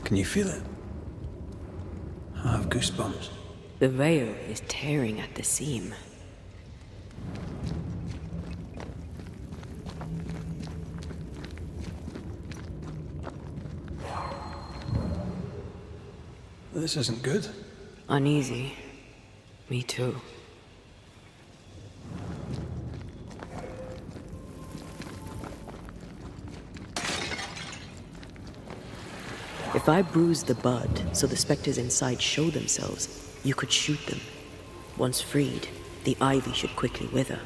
Can you feel it? I have goosebumps. The veil is tearing at the seam. This isn't good. Uneasy. Me too. If I bruise the bud so the specters inside show themselves, you could shoot them. Once freed, the ivy should quickly wither.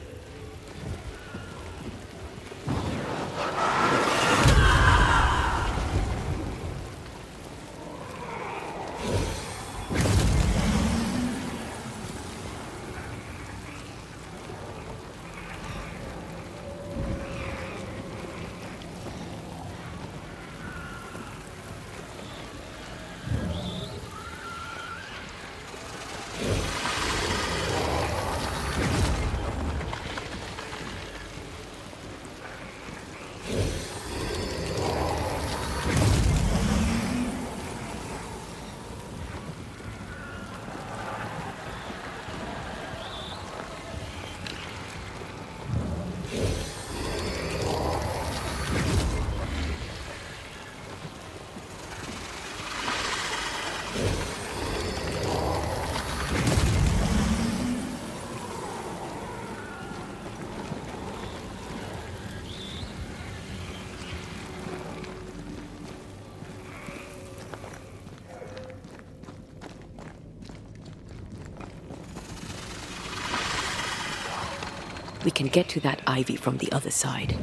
We can get to that ivy from the other side.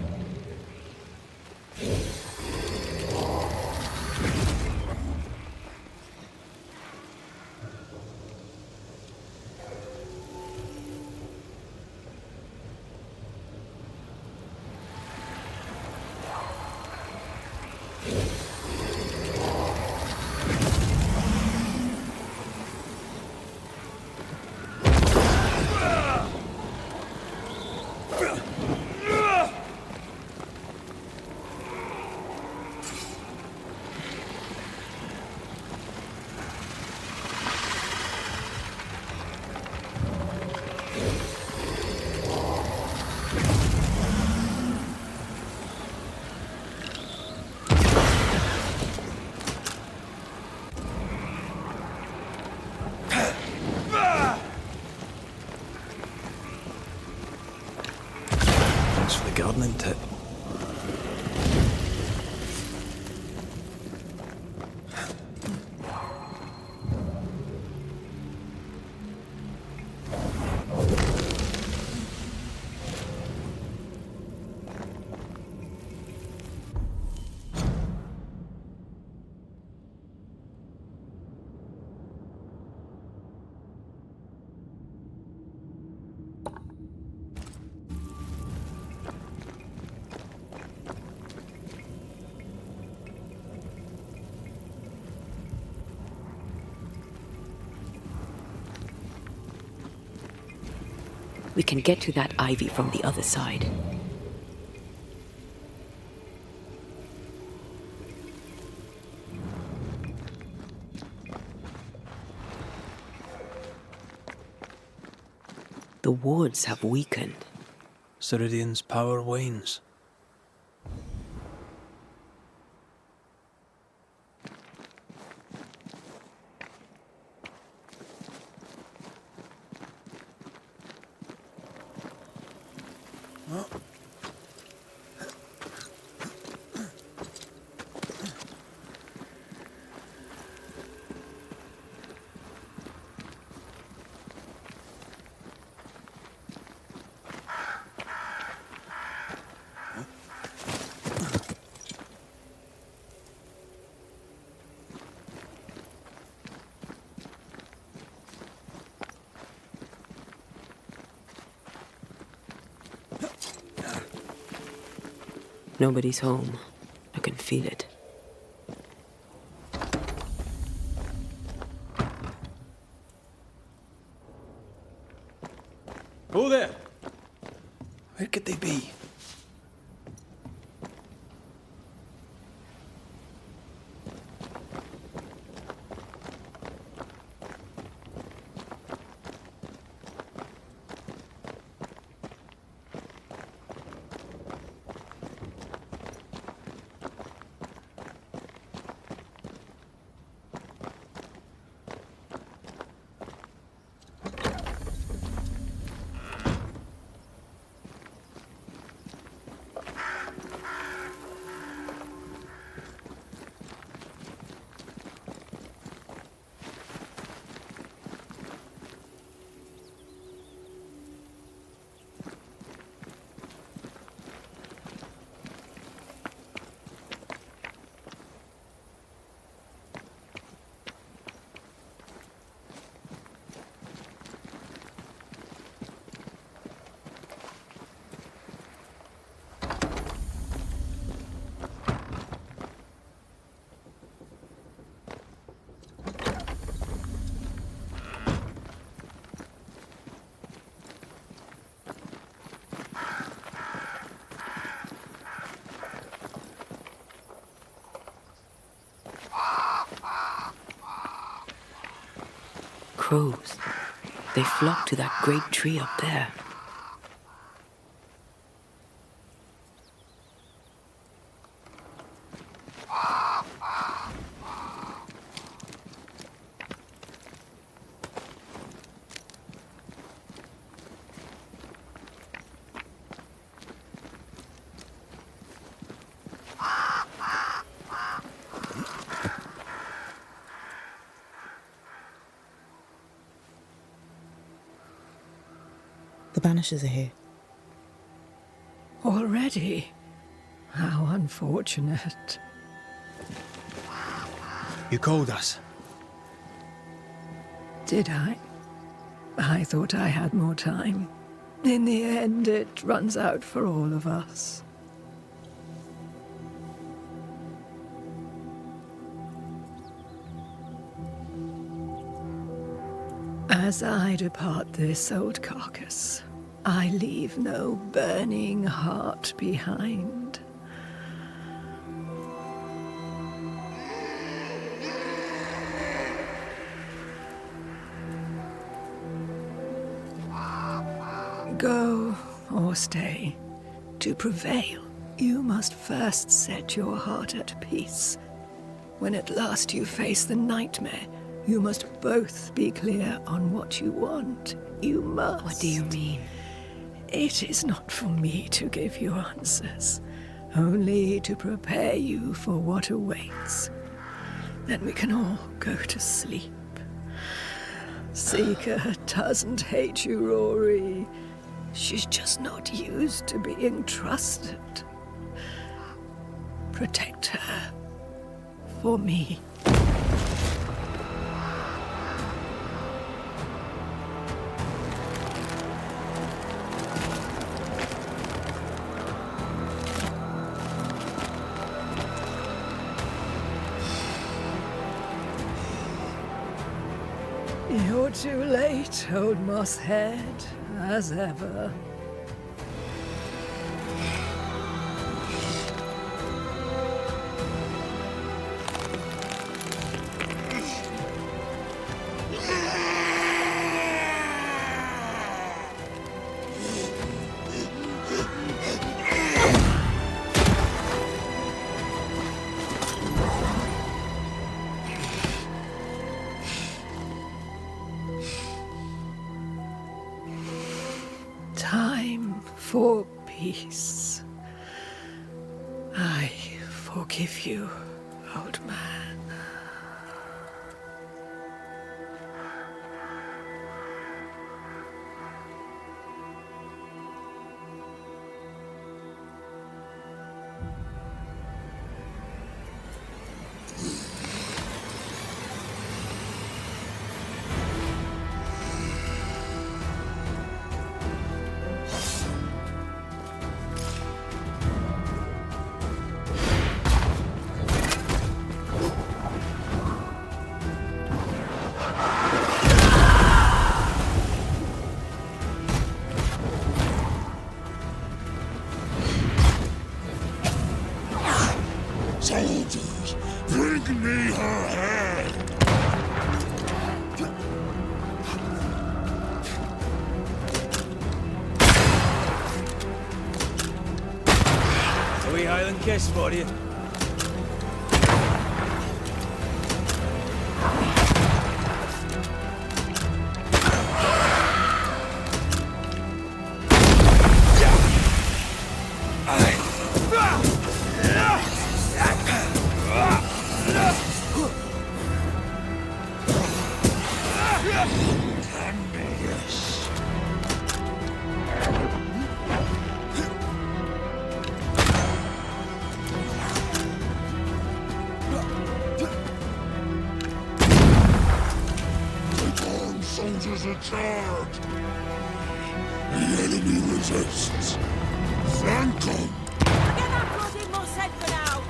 Thanks for the gardening tip. We can get to that ivy from the other side. The wards have weakened. Ceridian's power wanes. Nobody's home. I can feel it. Who there? Where could they be? crows. They flock to that great tree up there. The Banishers are here. Already? How unfortunate. You called us. Did I? I thought I had more time. In the end, it runs out for all of us. As I depart this old carcass, I leave no burning heart behind. Go or stay. To prevail, you must first set your heart at peace. When at last you face the nightmare, you must both be clear on what you want. You must. What do you mean? It is not for me to give you answers, only to prepare you for what awaits. Then we can all go to sleep. Seeker doesn't hate you, Rory. She's just not used to being trusted. Protect her. For me. You're too late, old mosshead, as ever. Time for peace. I forgive you, old man. Soldiers, bring me her head! A wee Highland kiss for you. Soldiers are charged! The enemy resists! Flank them! Get that bloody mosshead for now!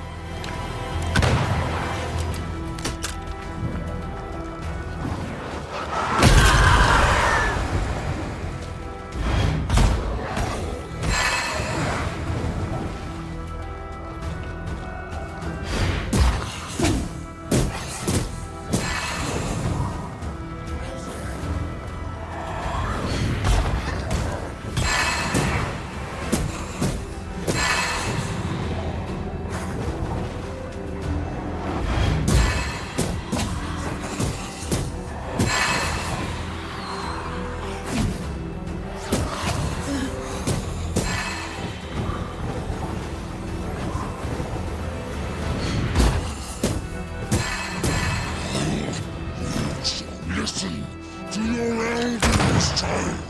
this child.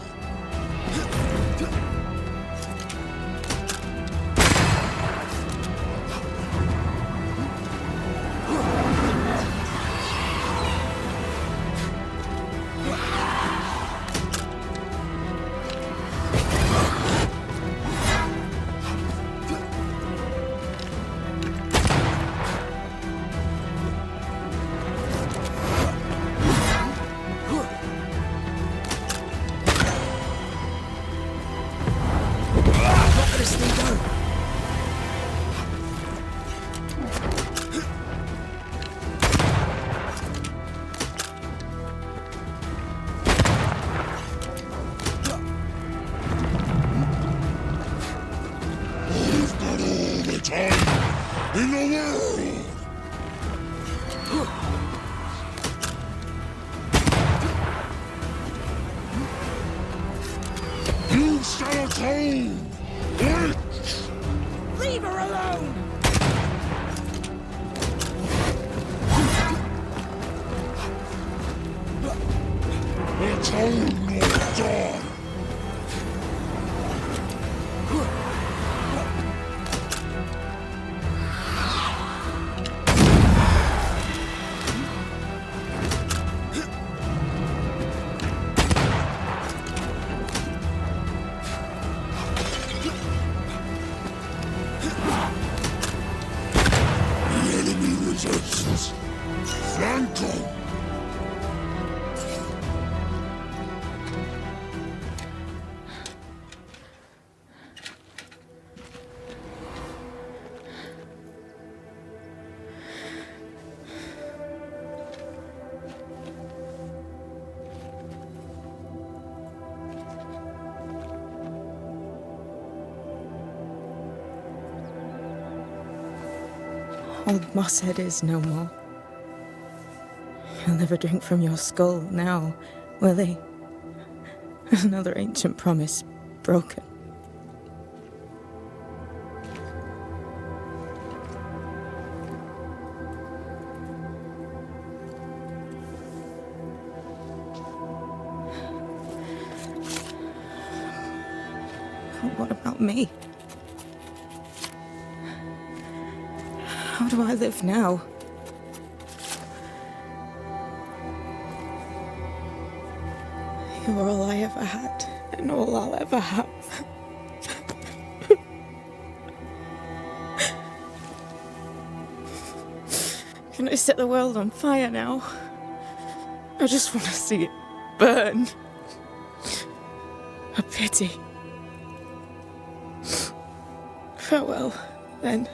In the world! You shall atone! Witch! Leave her alone! Atone or die! Resists. Flank 'em! Old Mosshead is no more. He'll never drink from your skull now, will he? Another ancient promise broken. But what about me? How do I live now? You're all I ever had, and all I'll ever have. Can I set the world on fire now? I just want to see it burn. A pity. Farewell, then.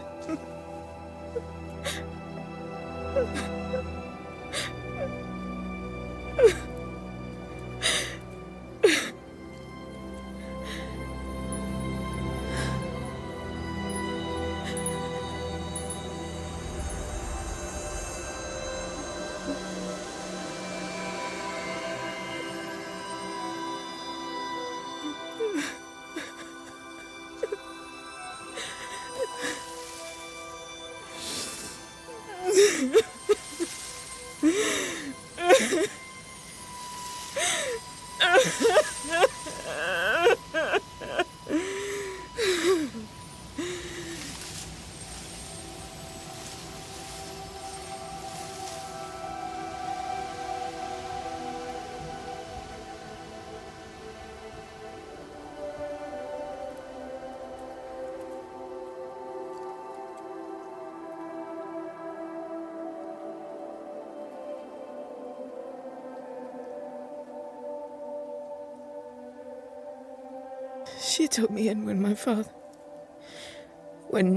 She took me in when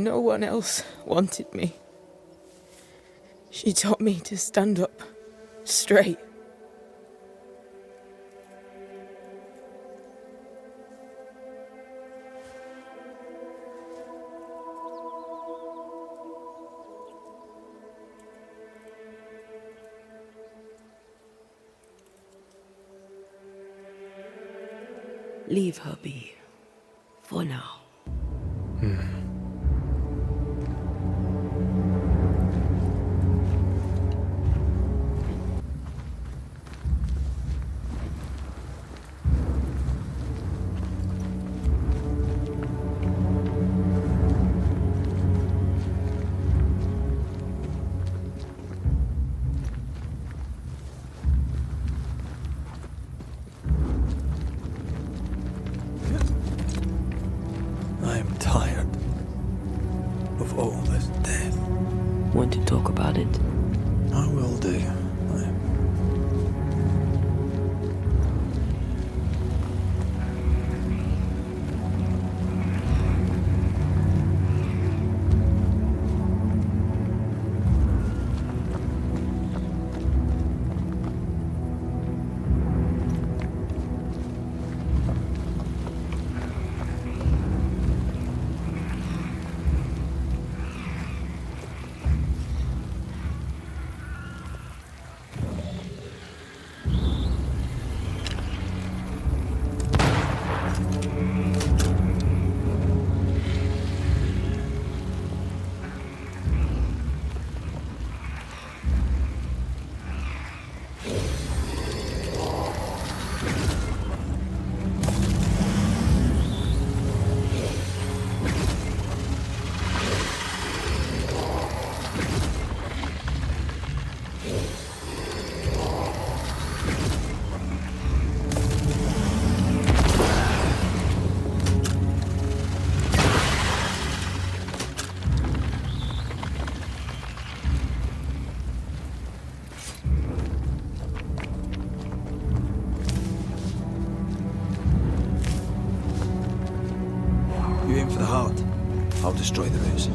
no one else wanted me. She taught me to stand up straight. Leave her be. For now. want to talk about it? I will do. You aim for the heart. I'll destroy the roots.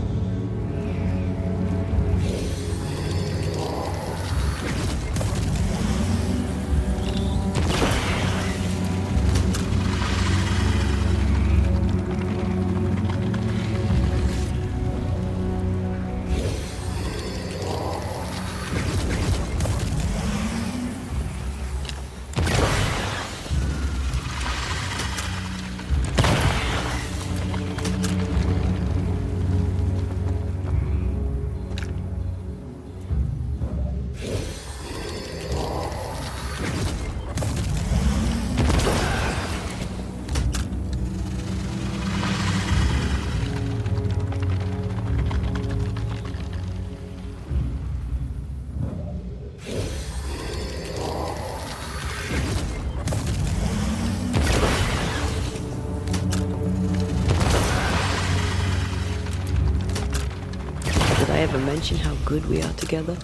Did I ever mention how good we are together?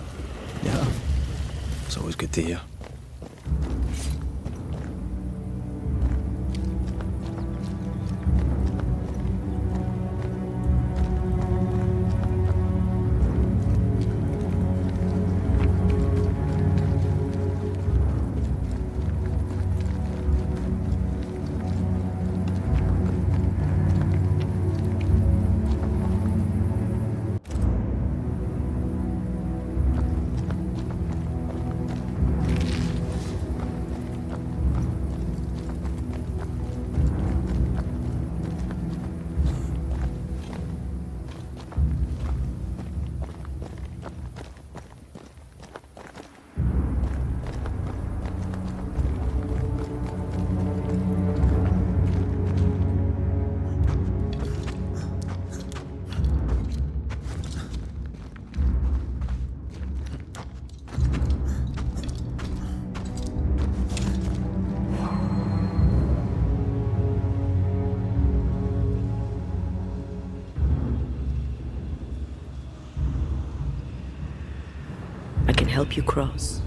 Yeah. It's always good to hear. I can help you cross.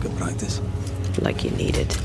target practice. Like you need it.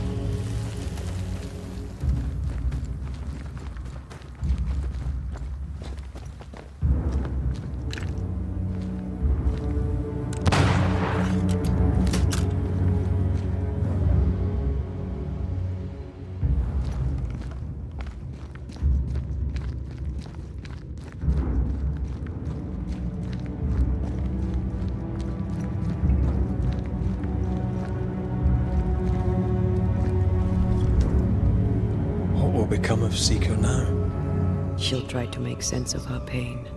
What will become of Seeker now? She'll try to make sense of her pain.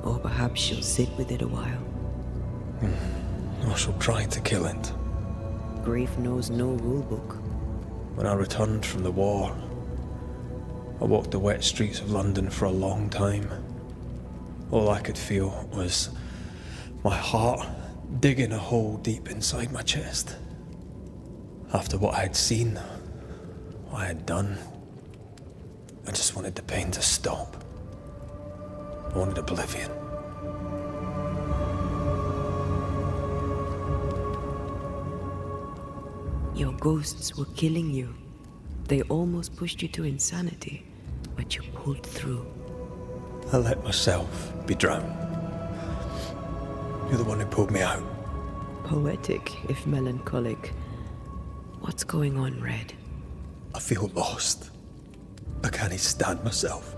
Or perhaps she'll sit with it a while. Or she'll try to kill it. Grief knows no rulebook. When I returned from the war, I walked the wet streets of London for a long time. All I could feel was my heart digging a hole deep inside my chest. After what I had seen, what I had done, I just wanted the pain to stop. I wanted oblivion. Your ghosts were killing you. They almost pushed you to insanity, but you pulled through. I let myself be drowned. You're the one who pulled me out. Poetic, if melancholic. What's going on, Red? I feel lost. I can't even stand myself.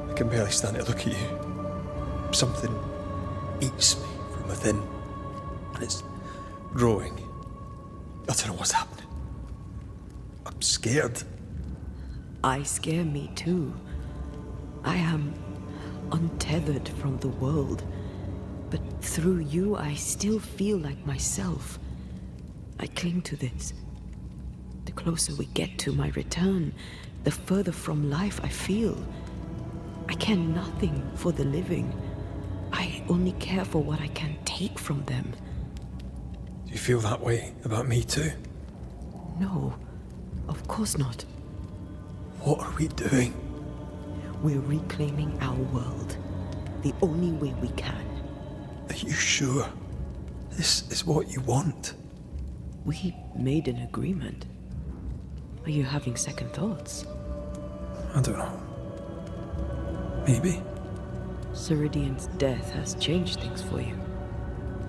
I can barely stand to look at you. Something eats me from within, and it's growing. I don't know what's happening. I'm scared. I scare me too. I am untethered from the world, but through you I still feel like myself. I cling to this. The closer we get to my return, the further from life I feel. I care nothing for the living. I only care for what I can take from them. Do you feel that way about me too? No, of course not. What are we doing? We're reclaiming our world. The only way we can. Are you sure? This is what you want? We made an agreement. Are you having second thoughts? I don't know. Maybe. Ceridian's death has changed things for you.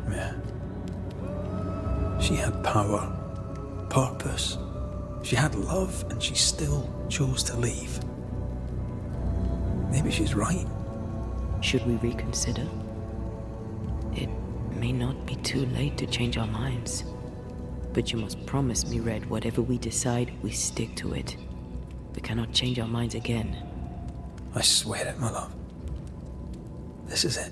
Yeah. She had power, purpose. She had love, and she still chose to leave. Maybe she's right. Should we reconsider? It may not be too late to change our minds. But you must promise me, Red, whatever we decide, we stick to it. We cannot change our minds again. I swear it, my love. This is it.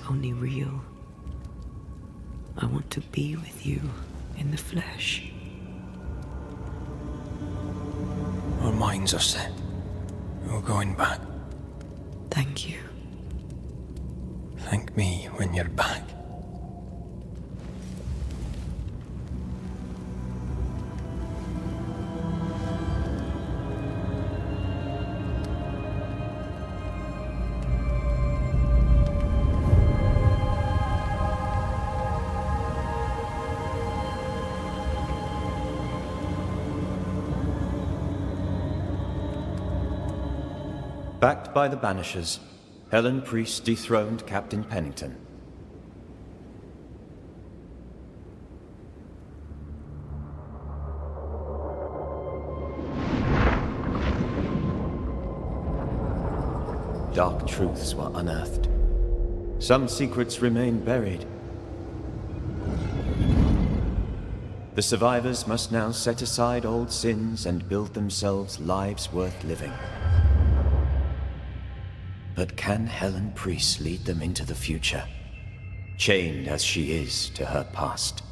Only real. I want to be with you in the flesh. Our minds are set. We're going back. Thank you. Thank me when you're back. Backed by the Banishers, Helen Priest dethroned Captain Pennington. Dark truths were unearthed. Some secrets remain buried. The survivors must now set aside old sins and build themselves lives worth living. But can Helen Priest lead them into the future, chained as she is to her past?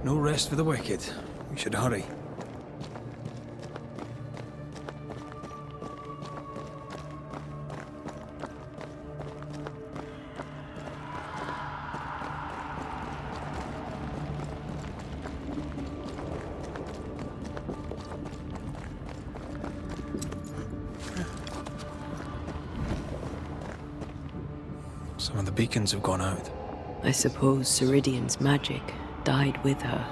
No rest for the wicked. We should hurry. Some of the beacons have gone out. I suppose Ceridian's magic died with her.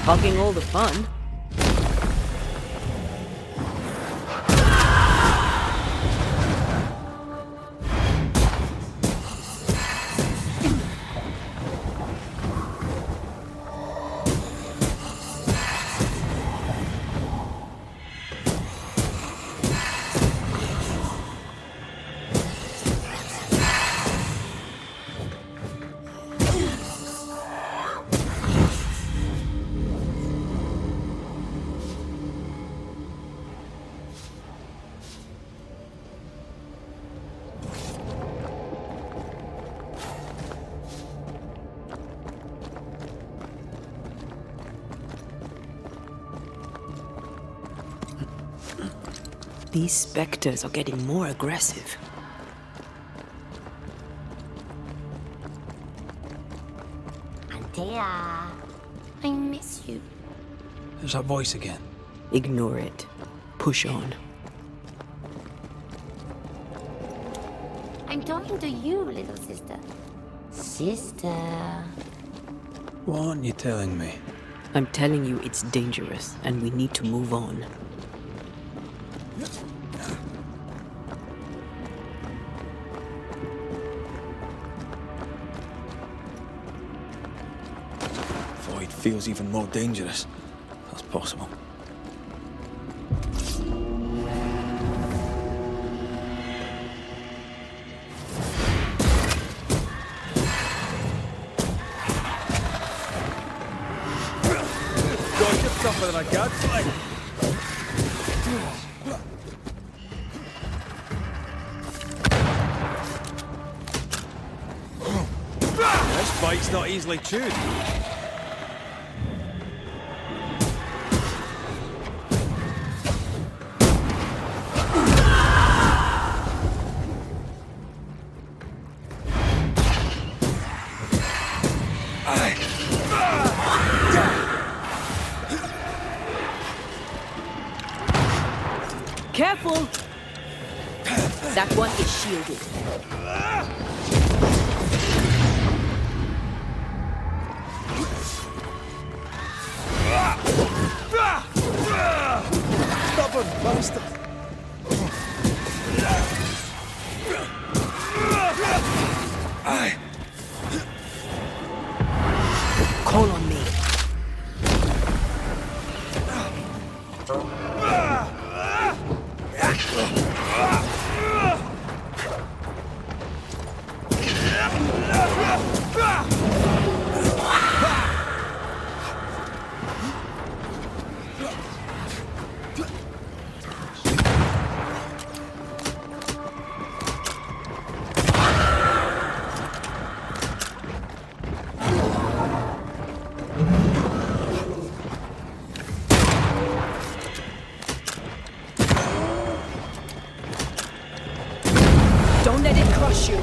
Hogging all the fun. These specters are getting more aggressive. Antea, I miss you. There's that voice again. Ignore it. Push on. I'm talking to you, little sister. Sister. What aren't you telling me? I'm telling you it's dangerous, and we need to move on. Void feels even more dangerous. That's possible. God, you're tougher than I got. This bite's not easily chewed. Careful! That one is shielded. Stubborn bastard! Call on me. Don't let it crush you.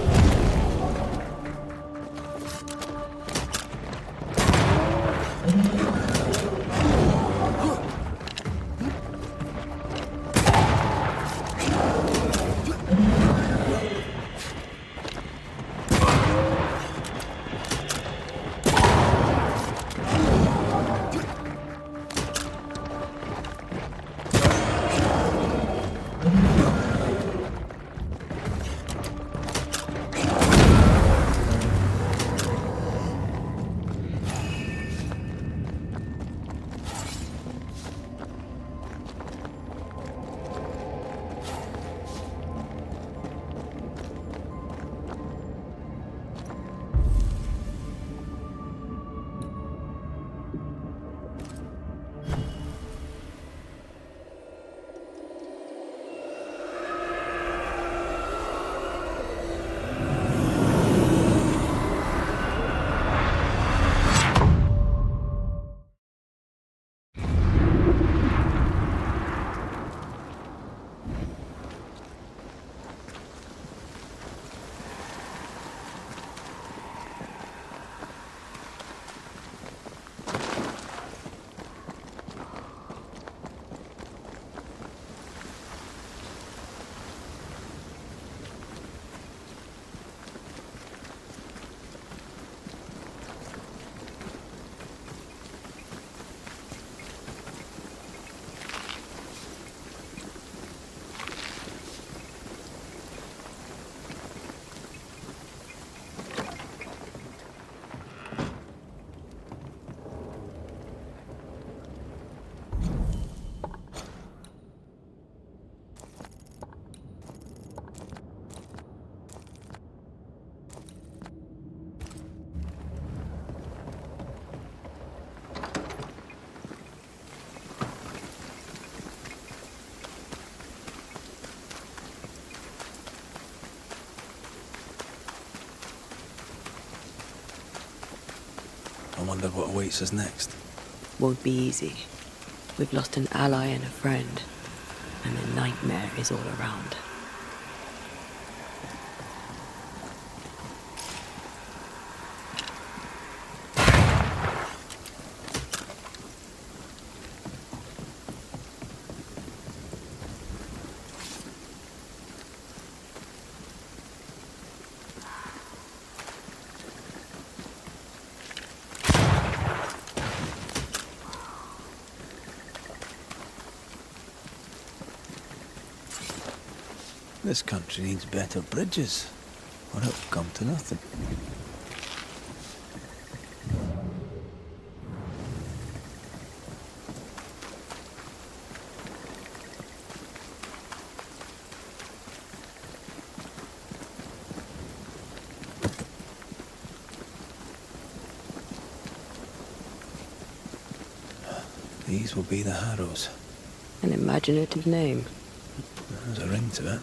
wonder what awaits us next. Won't be easy. We've lost an ally and a friend, and the nightmare is all around. This country needs better bridges, or it'll come to nothing. These will be the Harrows. An imaginative name. There's a ring to it.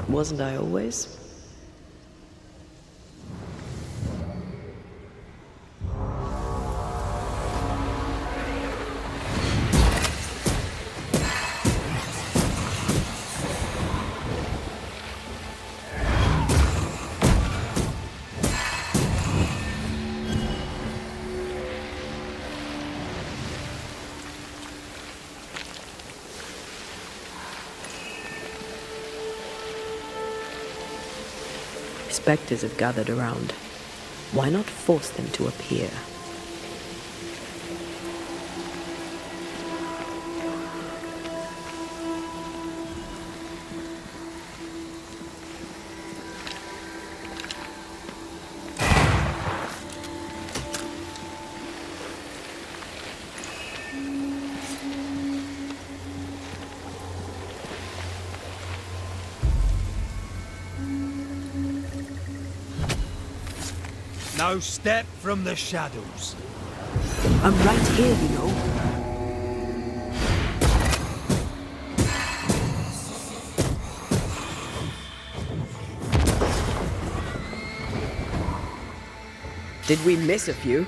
Wasn't I always? Spectres have gathered around. Why not force them to appear? No step from the shadows. I'm right here, you know. Did we miss a few?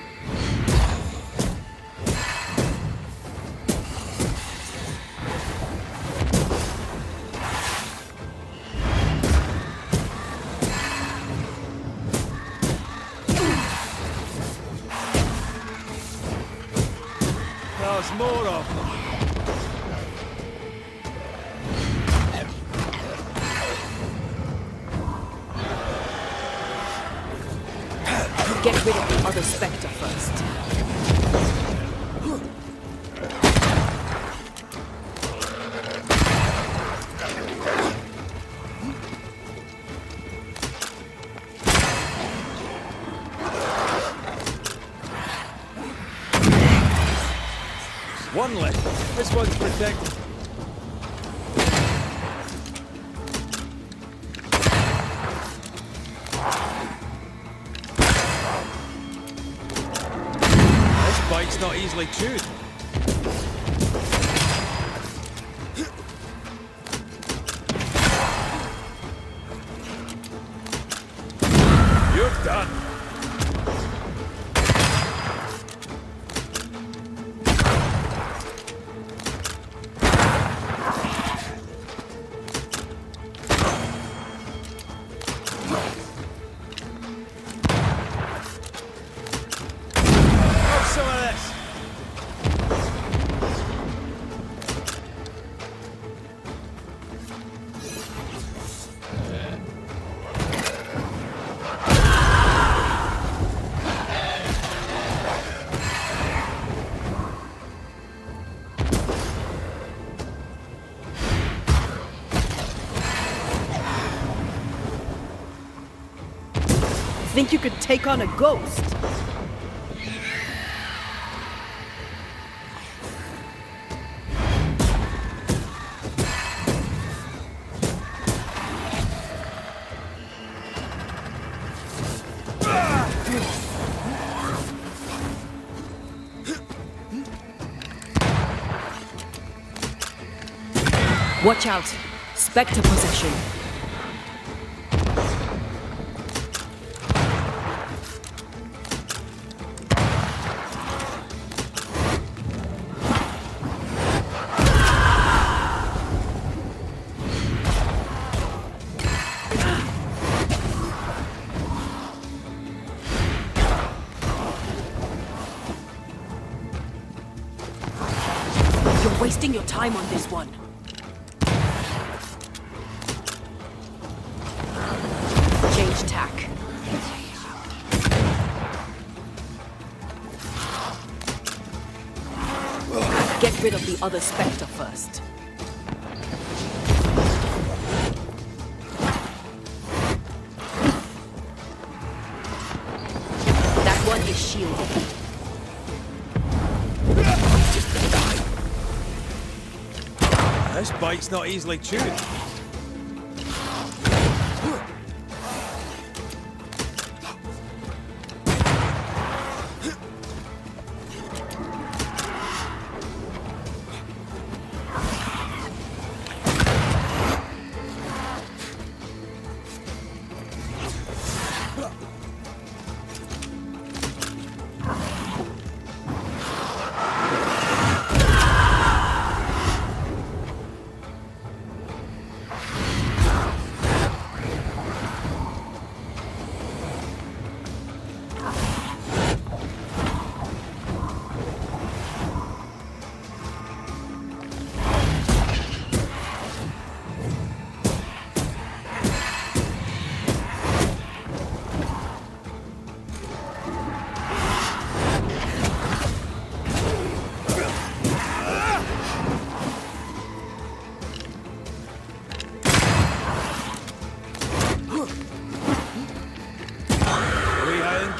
There's more of them. Get rid of the other Spectre first. One left. This one's protected. This bite's not easily chewed. You're done. Some of this. Think you could take on a ghost? Watch out. Spectre possession. You're wasting your time on this one. Change tack. Get rid of the other Spectre first. That one is shielded. This bite's not easily chewed.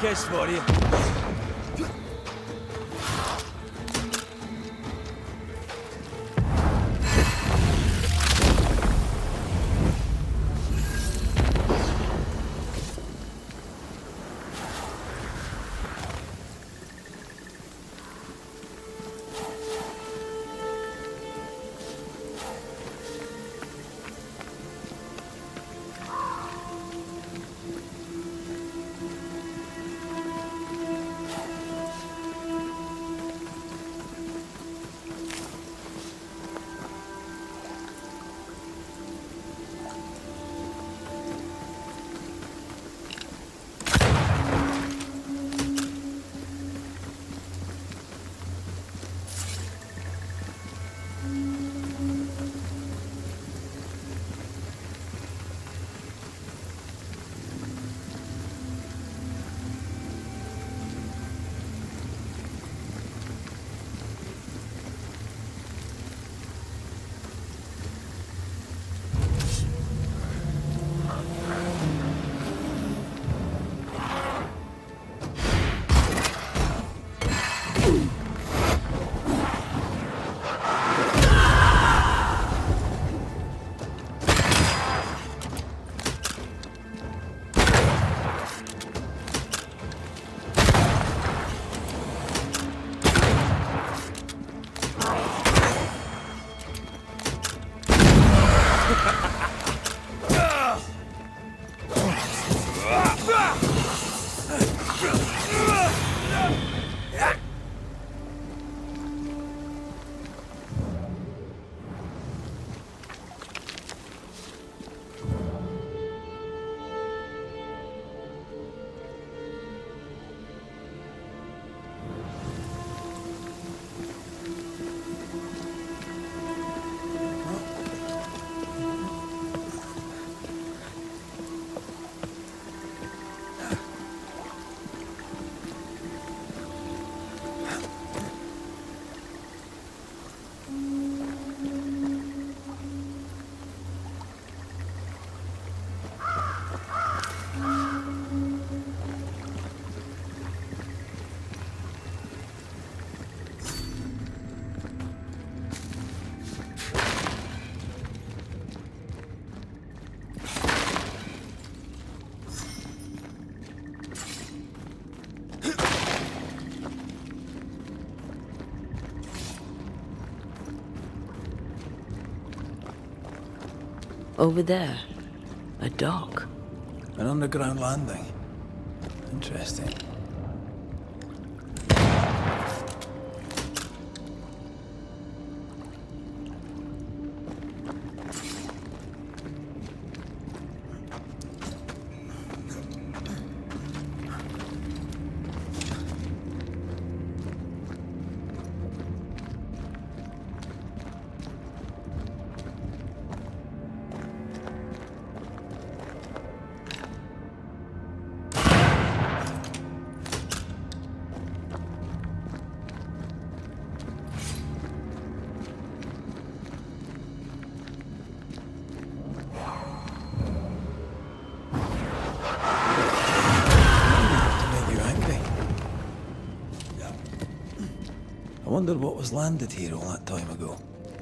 Kiss for you. Over there. A dock. An underground landing. Interesting. I wonder what was landed here all that time ago.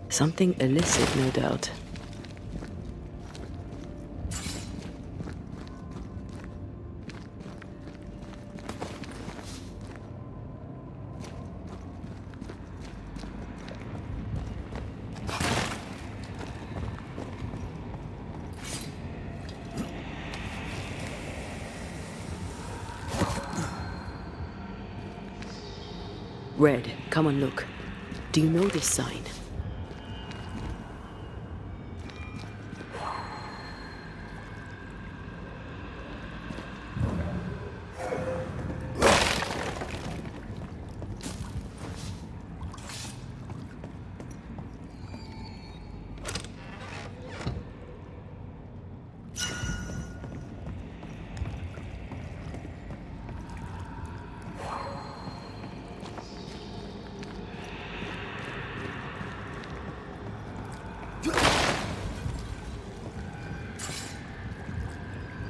Something illicit, no doubt. Red, come and look. Do you know this sign?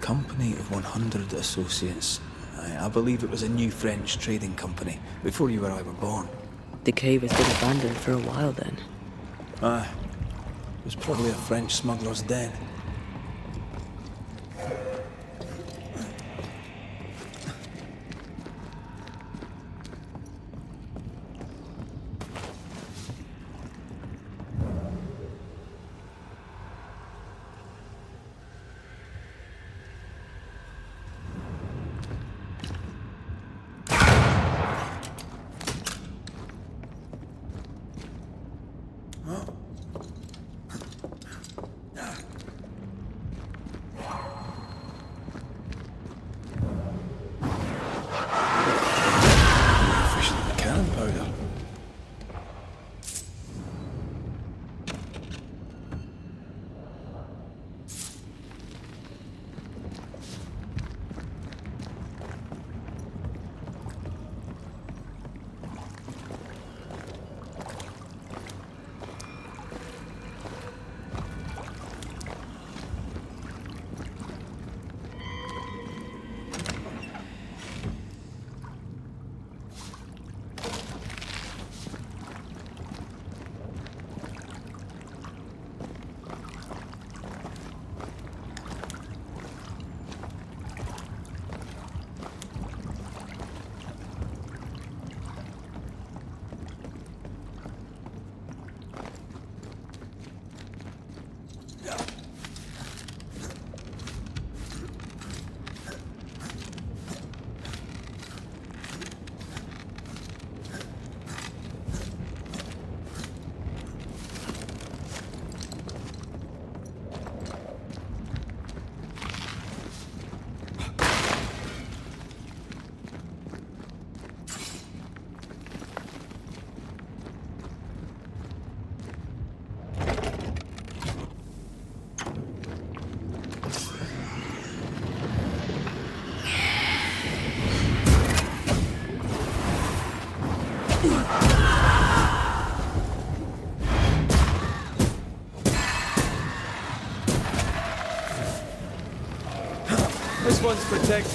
Company of 100 Associates. I believe it was a new French trading company, before you or I were born. The cave has been abandoned for a while then. Aye. It was probably a French smuggler's den. This one's protected.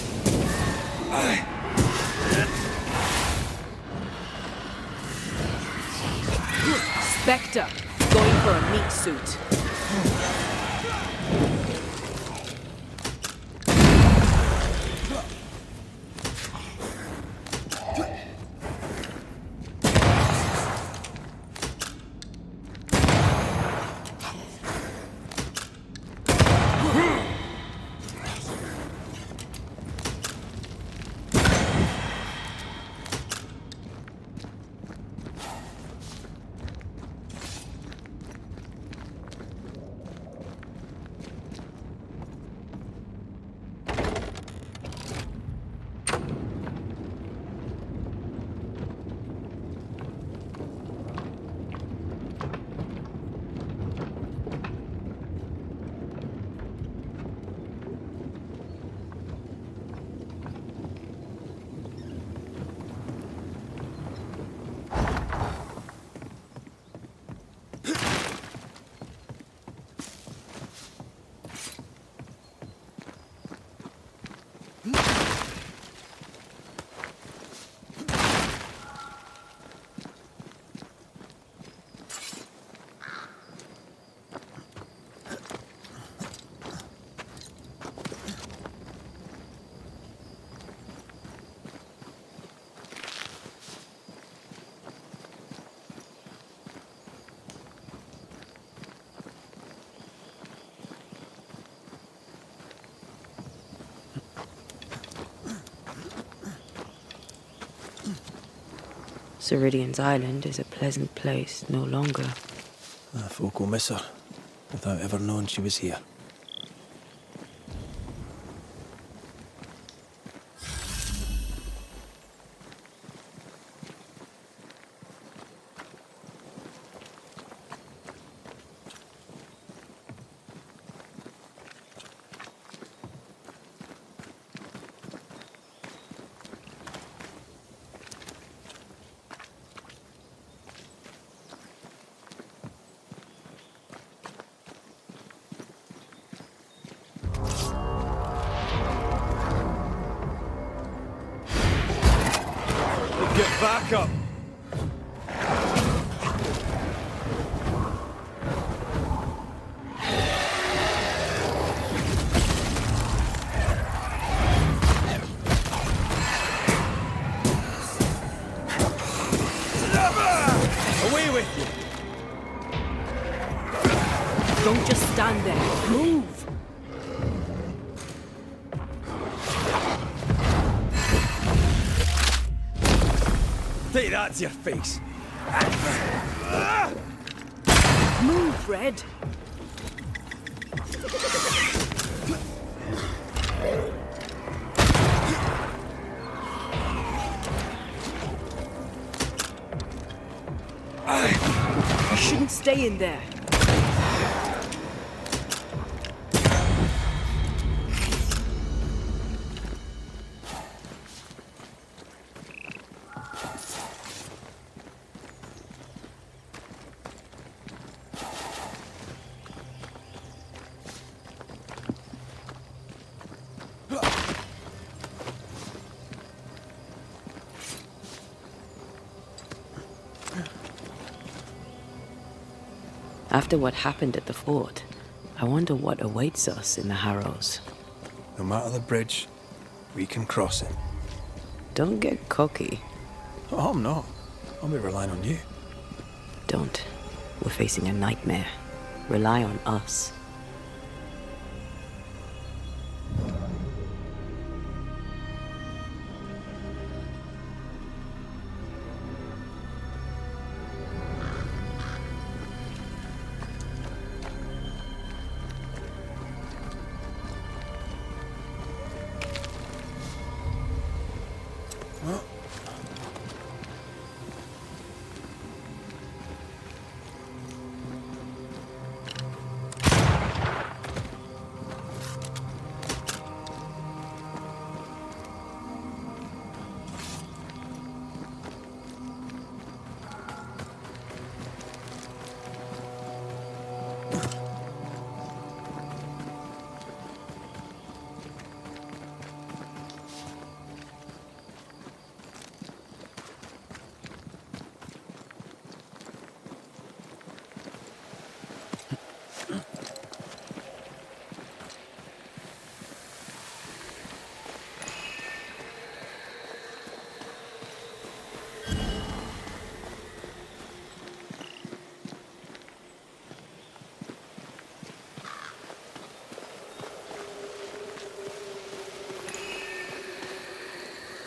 Spectre, going for a meat suit. Ceridian's island is a pleasant place no longer. Folk will miss her, without ever knowing she was here. Get back up! Away with you! Don't just stand there. Move! Take that to your face! Move, Red! You shouldn't stay in there. After what happened at the fort, I wonder what awaits us in the Harrows. No matter the bridge, we can cross it. Don't get cocky. Oh, I'm not. I'll be relying on you. Don't. We're facing a nightmare. Rely on us.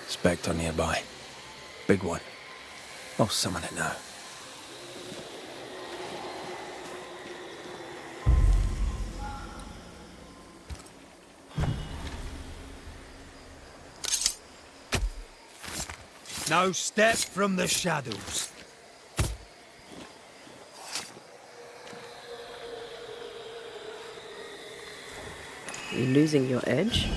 Spectre nearby. Big one. I'll summon it now. Now step from the shadows. You losing your edge?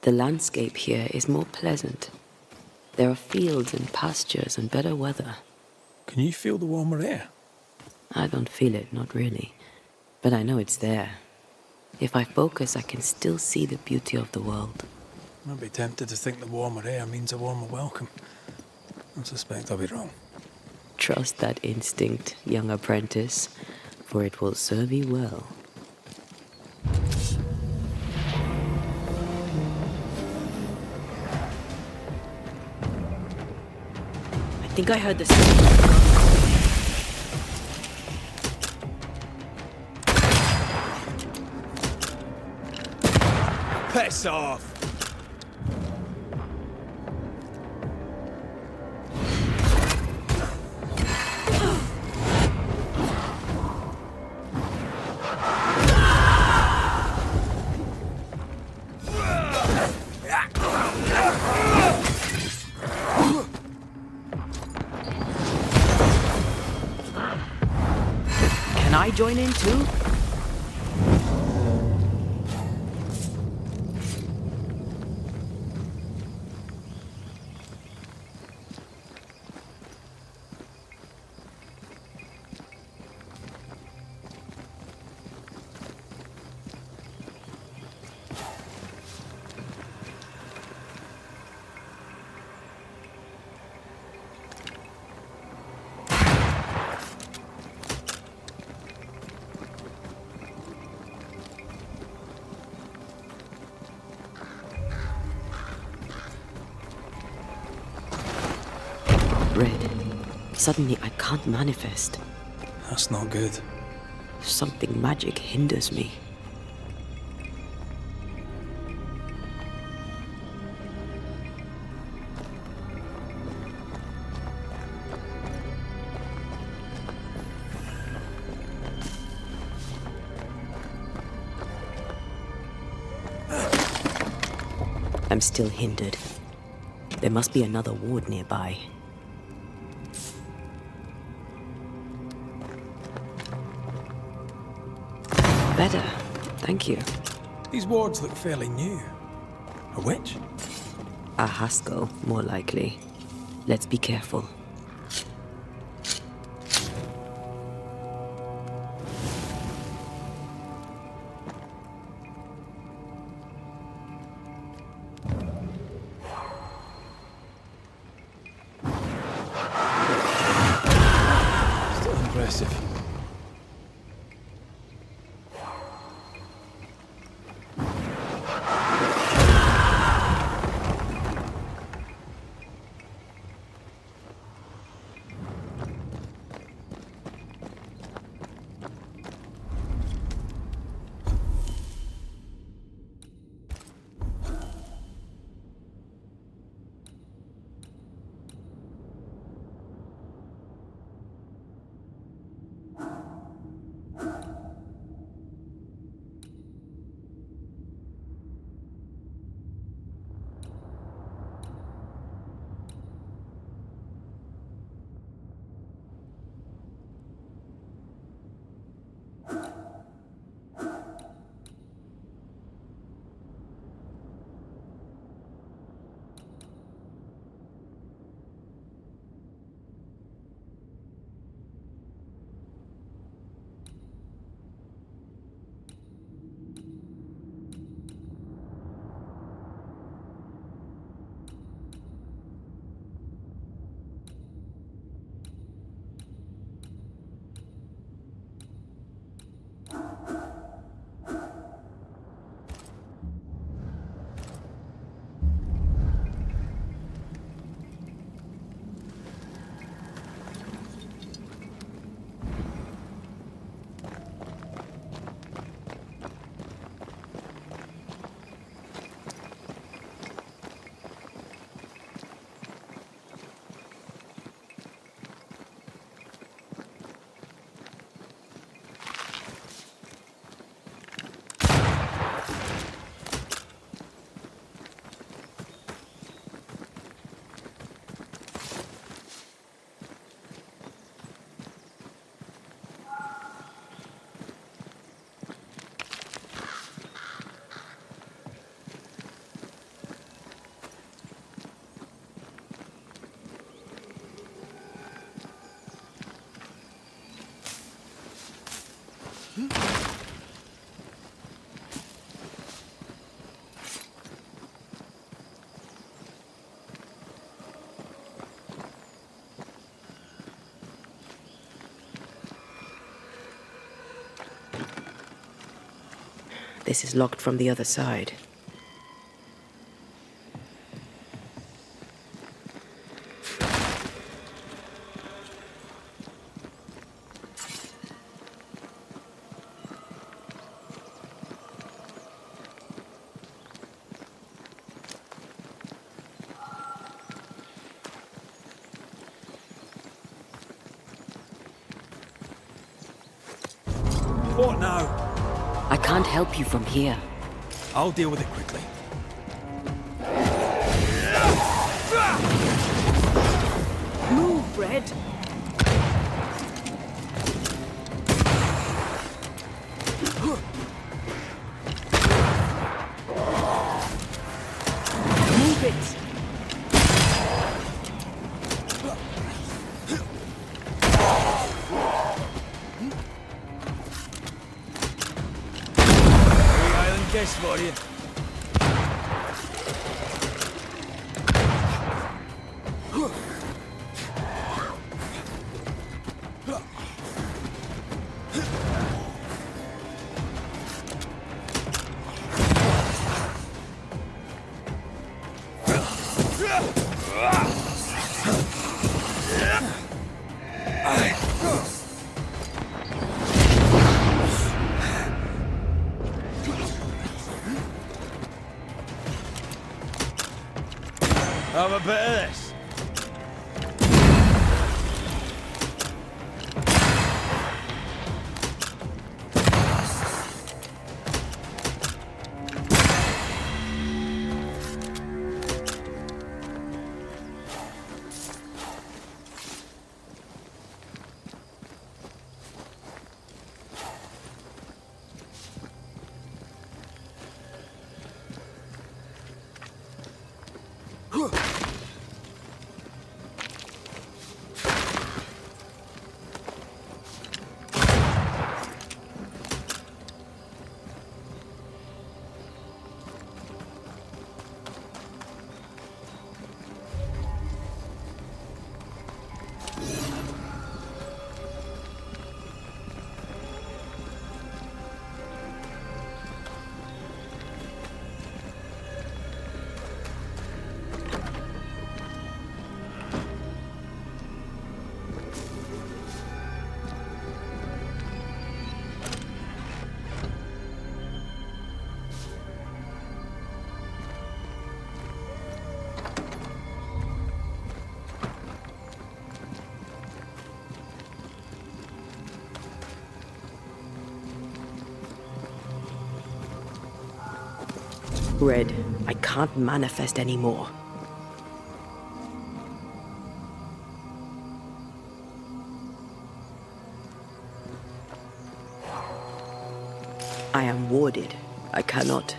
The landscape here is more pleasant. There are fields and pastures and better weather. Can you feel the warmer air? I don't feel it, not really. But I know it's there. If I focus, I can still see the beauty of the world. I'd be tempted to think the warmer air means a warmer welcome. I suspect I'll be wrong. Trust that instinct, young apprentice, for it will serve you well. I think I heard the sound. Piss off! Can I join in too? Red. Suddenly I can't manifest. That's not good. Something magic hinders me. I'm still hindered. There must be another ward nearby. Better, thank you. These wards look fairly new. A witch? A Haskell, more likely. Let's be careful. Still impressive. This is locked from the other side. What now? I can't help you from here. I'll deal with it quickly. Move, Red! Move it! Guess for you. Have a bit of this. Red, I can't manifest anymore. I am warded. I cannot.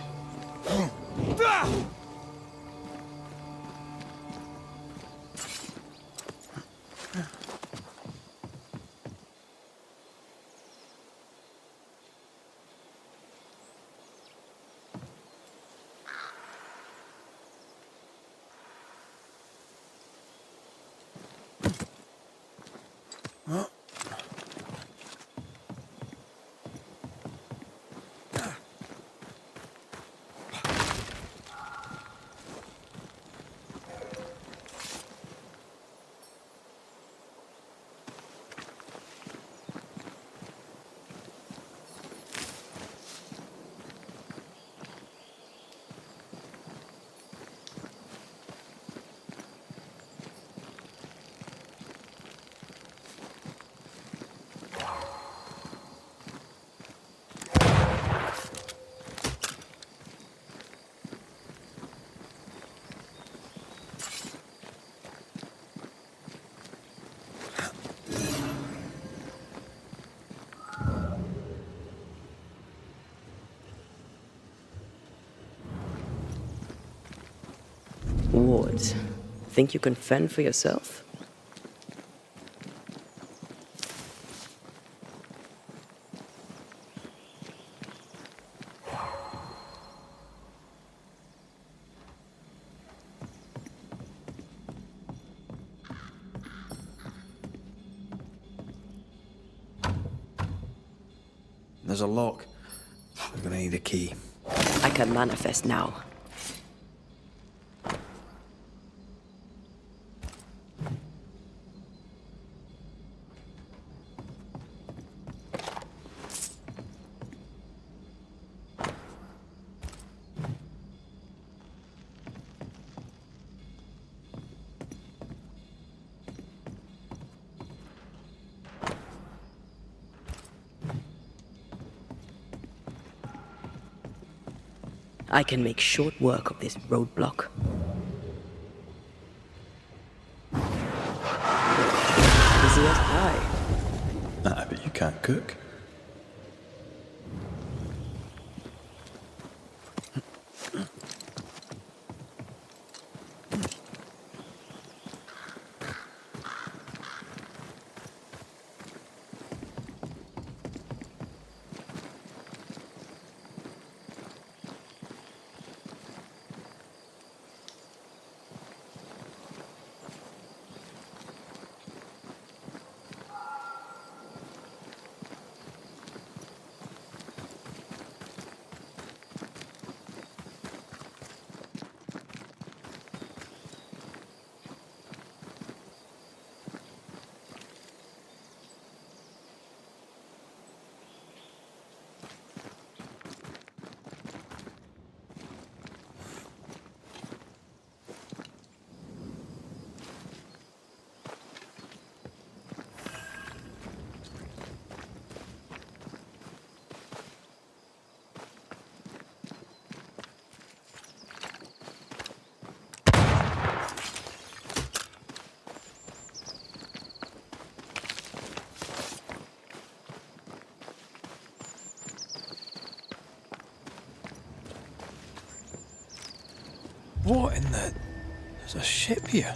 Wards, think you can fend for yourself? There's a lock. I'm gonna need a key. I can manifest now. I can make short work of this roadblock. Easy as pie. Ah, but you can't cook. What in the... There's a ship here.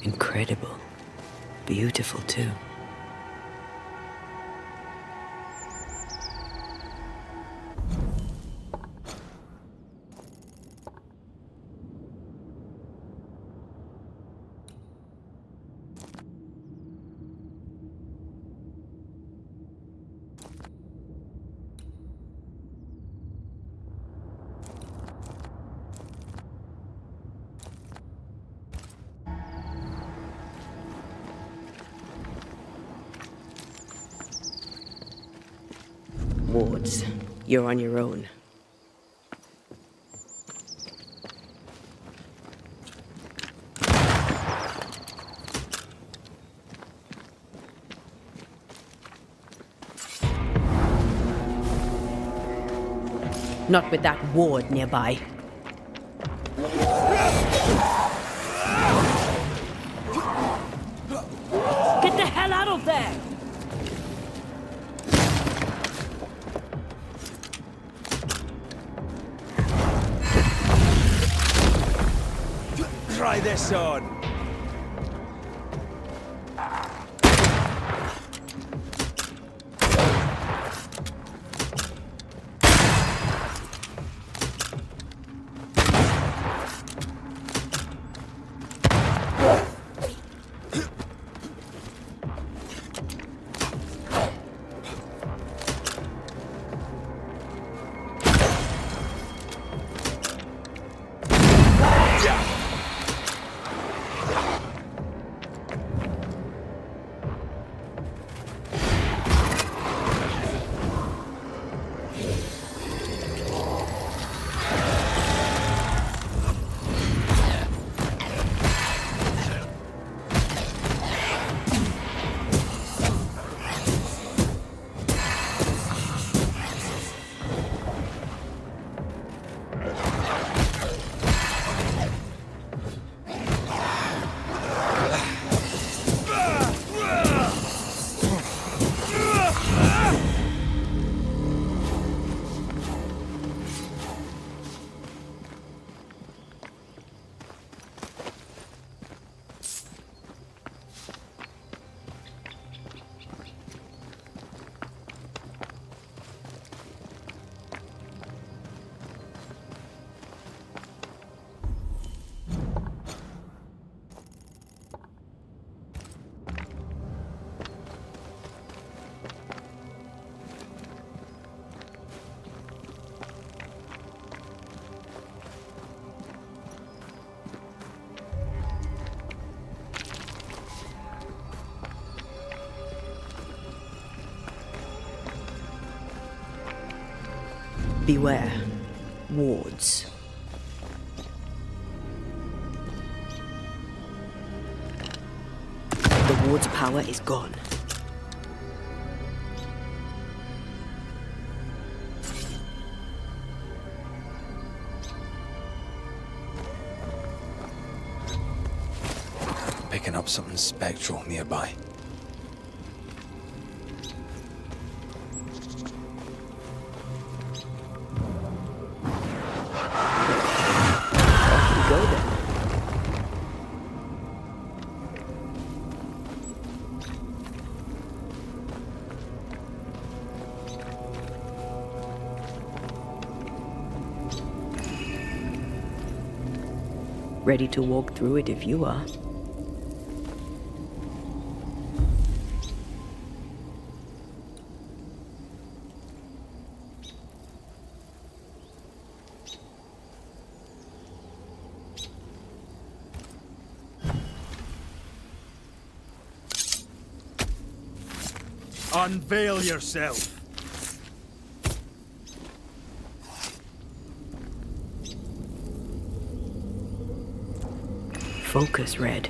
Incredible. Beautiful, too. Wards, you're on your own. Not with that ward nearby. Get the hell out of there! Try this on. Beware. Wards. The ward's power is gone. Picking up something spectral nearby. Off we go then. Ready to walk through it if you are. Unveil yourself. Focus, Red.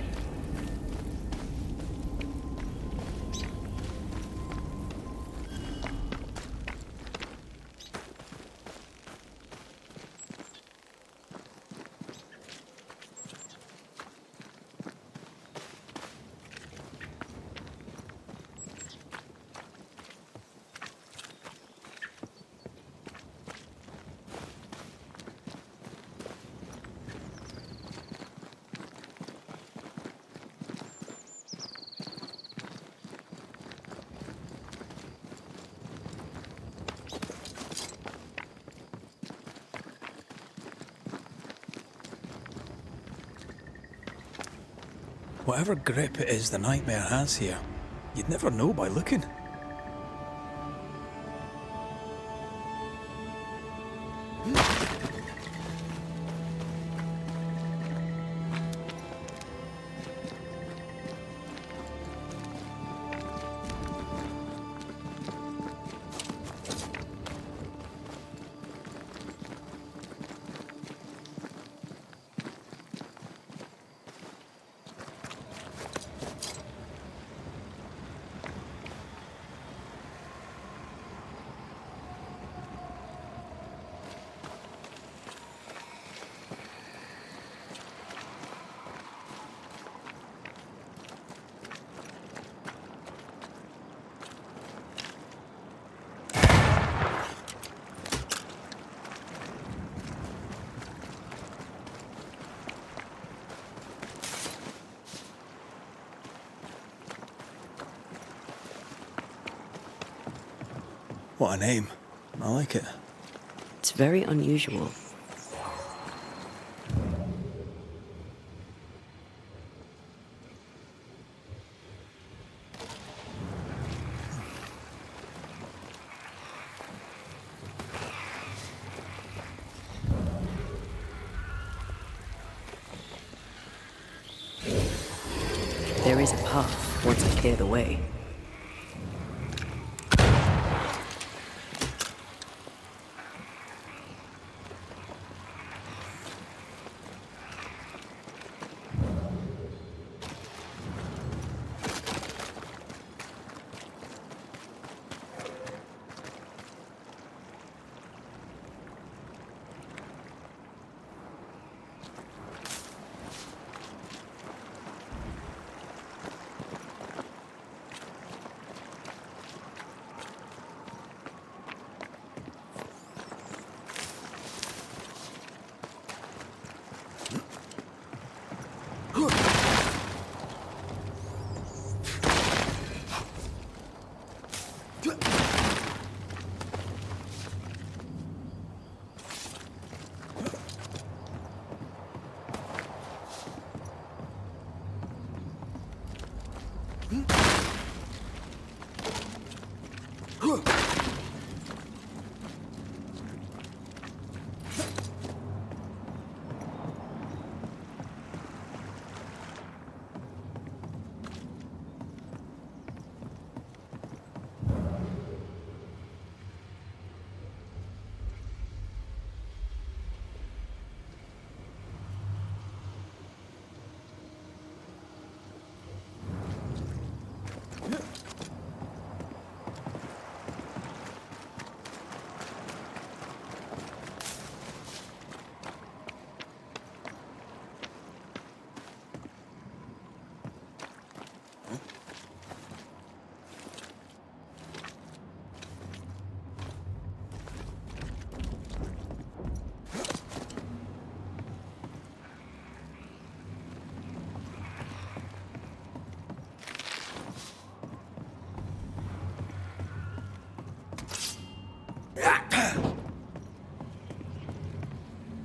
Whatever grip it is the nightmare has here, you'd never know by looking. What a name. I like it. It's very unusual. There is a path once I clear the way.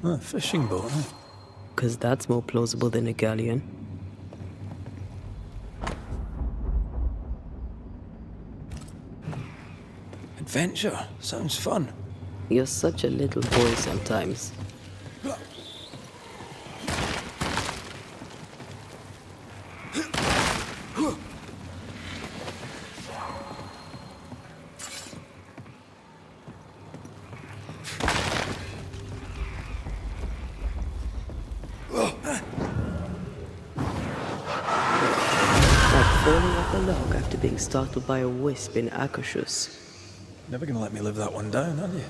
A fishing boat, huh? 'Cause that's more plausible than a galleon. Adventure. Sounds fun. You're such a little boy sometimes. Falling off a log after being startled by a wisp in Caçadores. Never gonna let me live that one down, are you?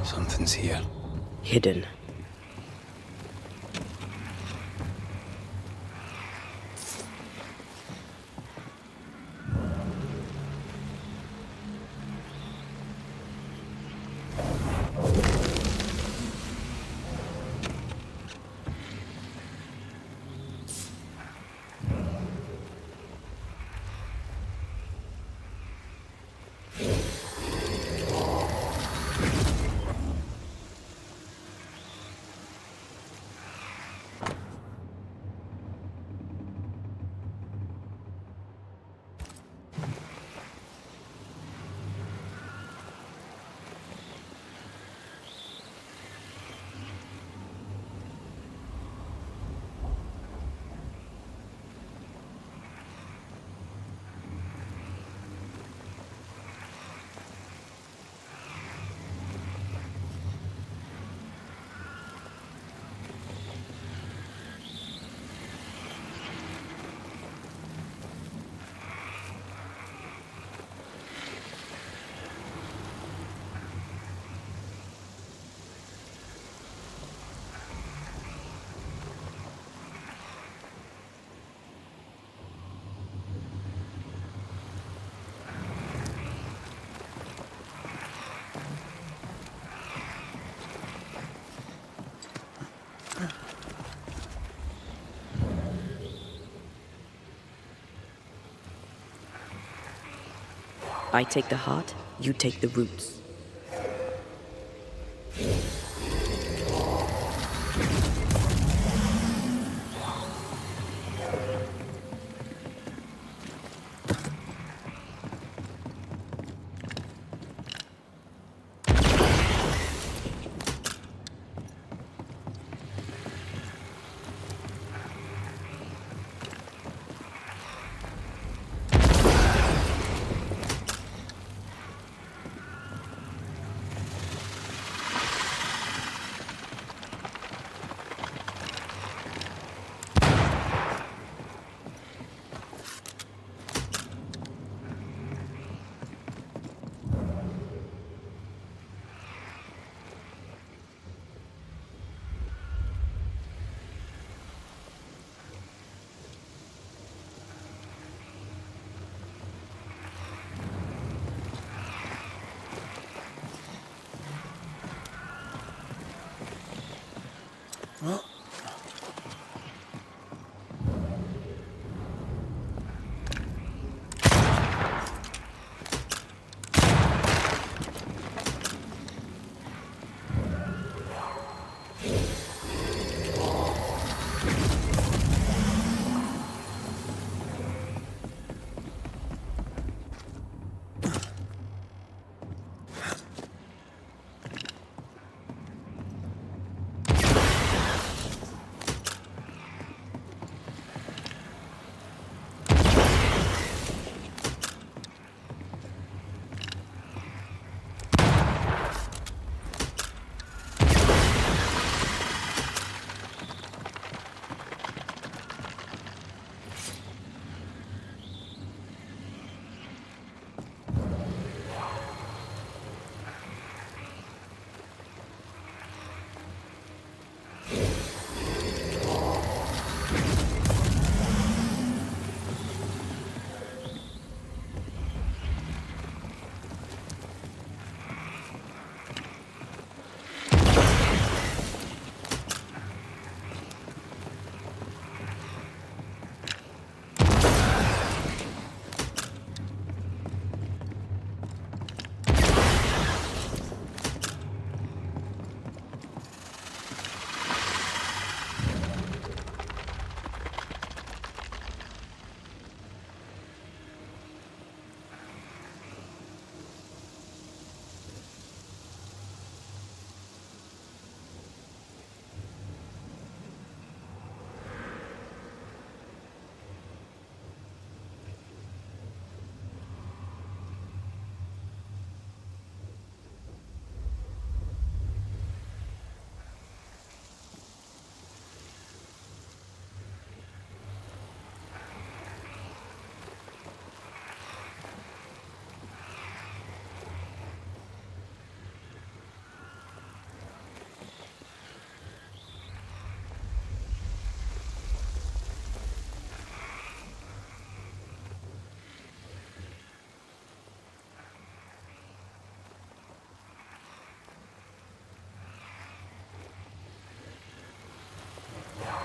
Something's here. Hidden. I take the heart, you take the roots.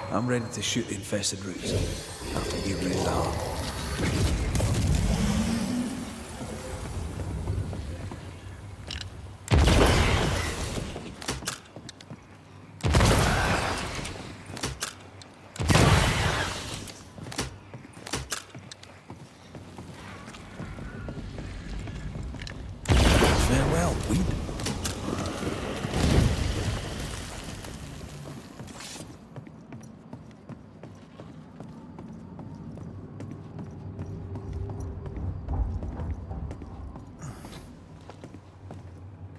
I'm ready to shoot the infested roots after you raise the heart. Farewell, weed.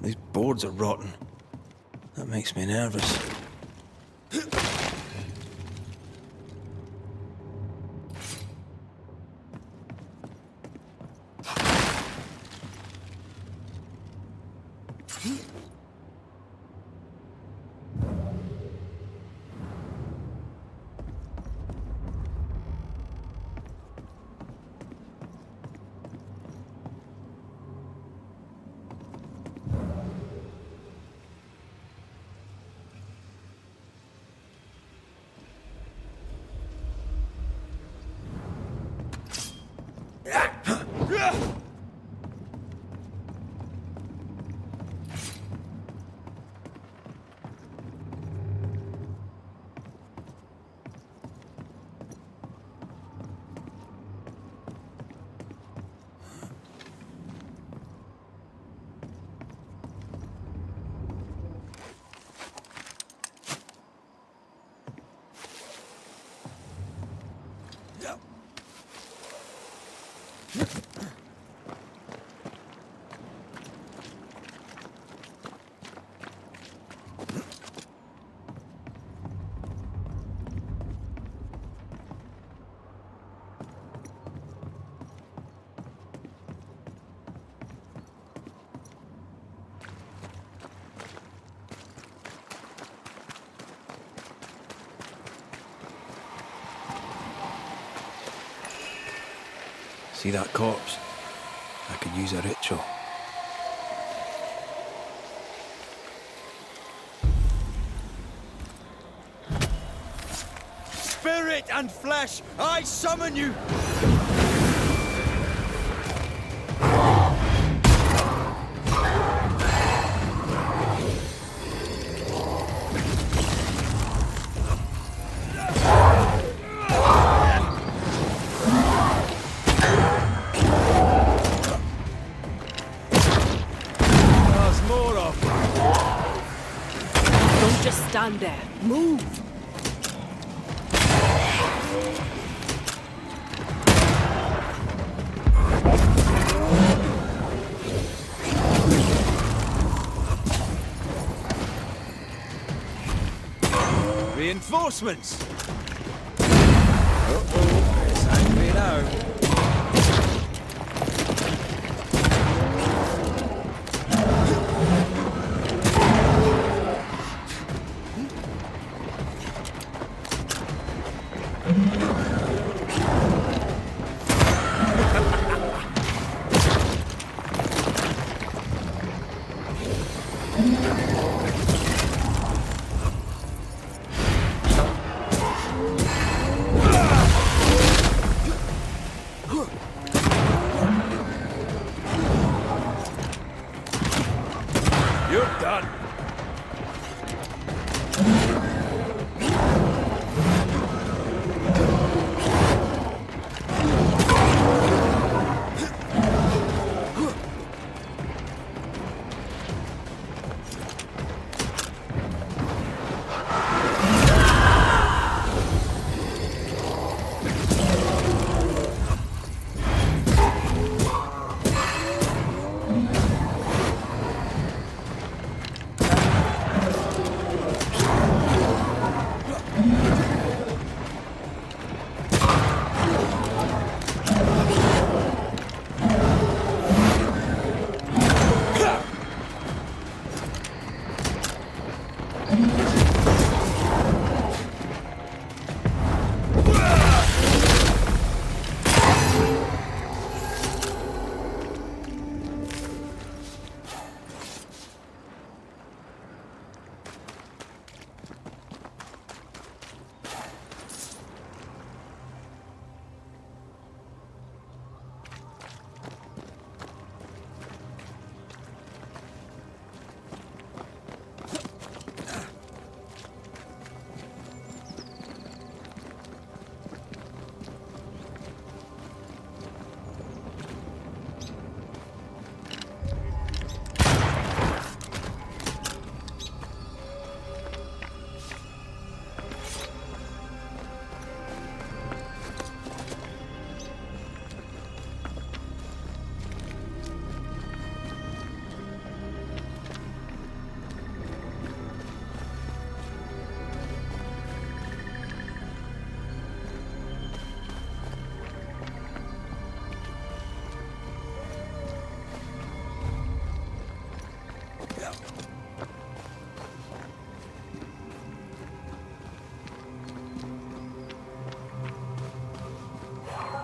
These boards are rotten. That makes me nervous. See that corpse? I could use a ritual. spirit and flesh, I summon you! There's more of them. Don't just stand there. Move! Reinforcements! Uh-oh, it's angry now. You're done.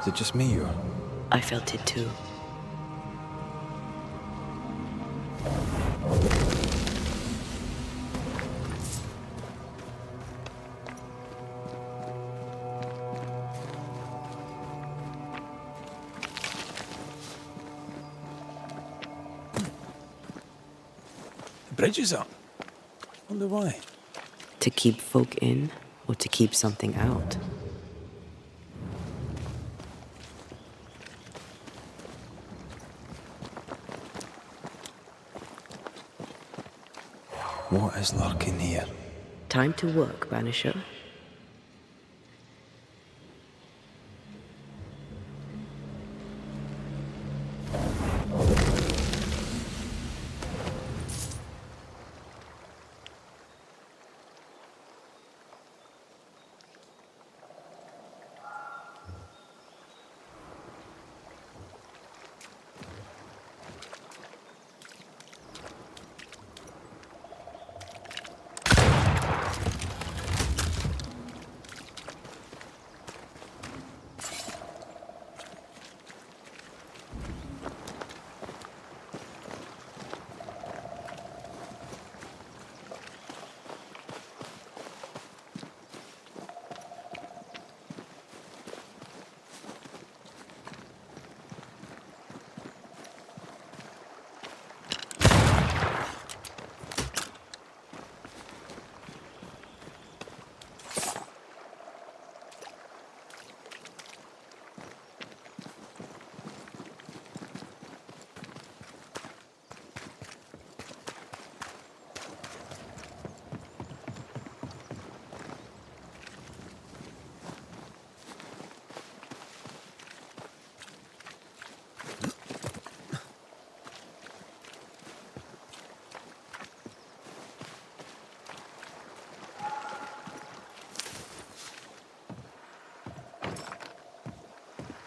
Is it just me or? I felt it too. The bridge is up. Wonder why. To keep folk in, or to keep something out? What is lurking here? Time to work, Banisher.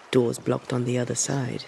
Doors blocked on the other side.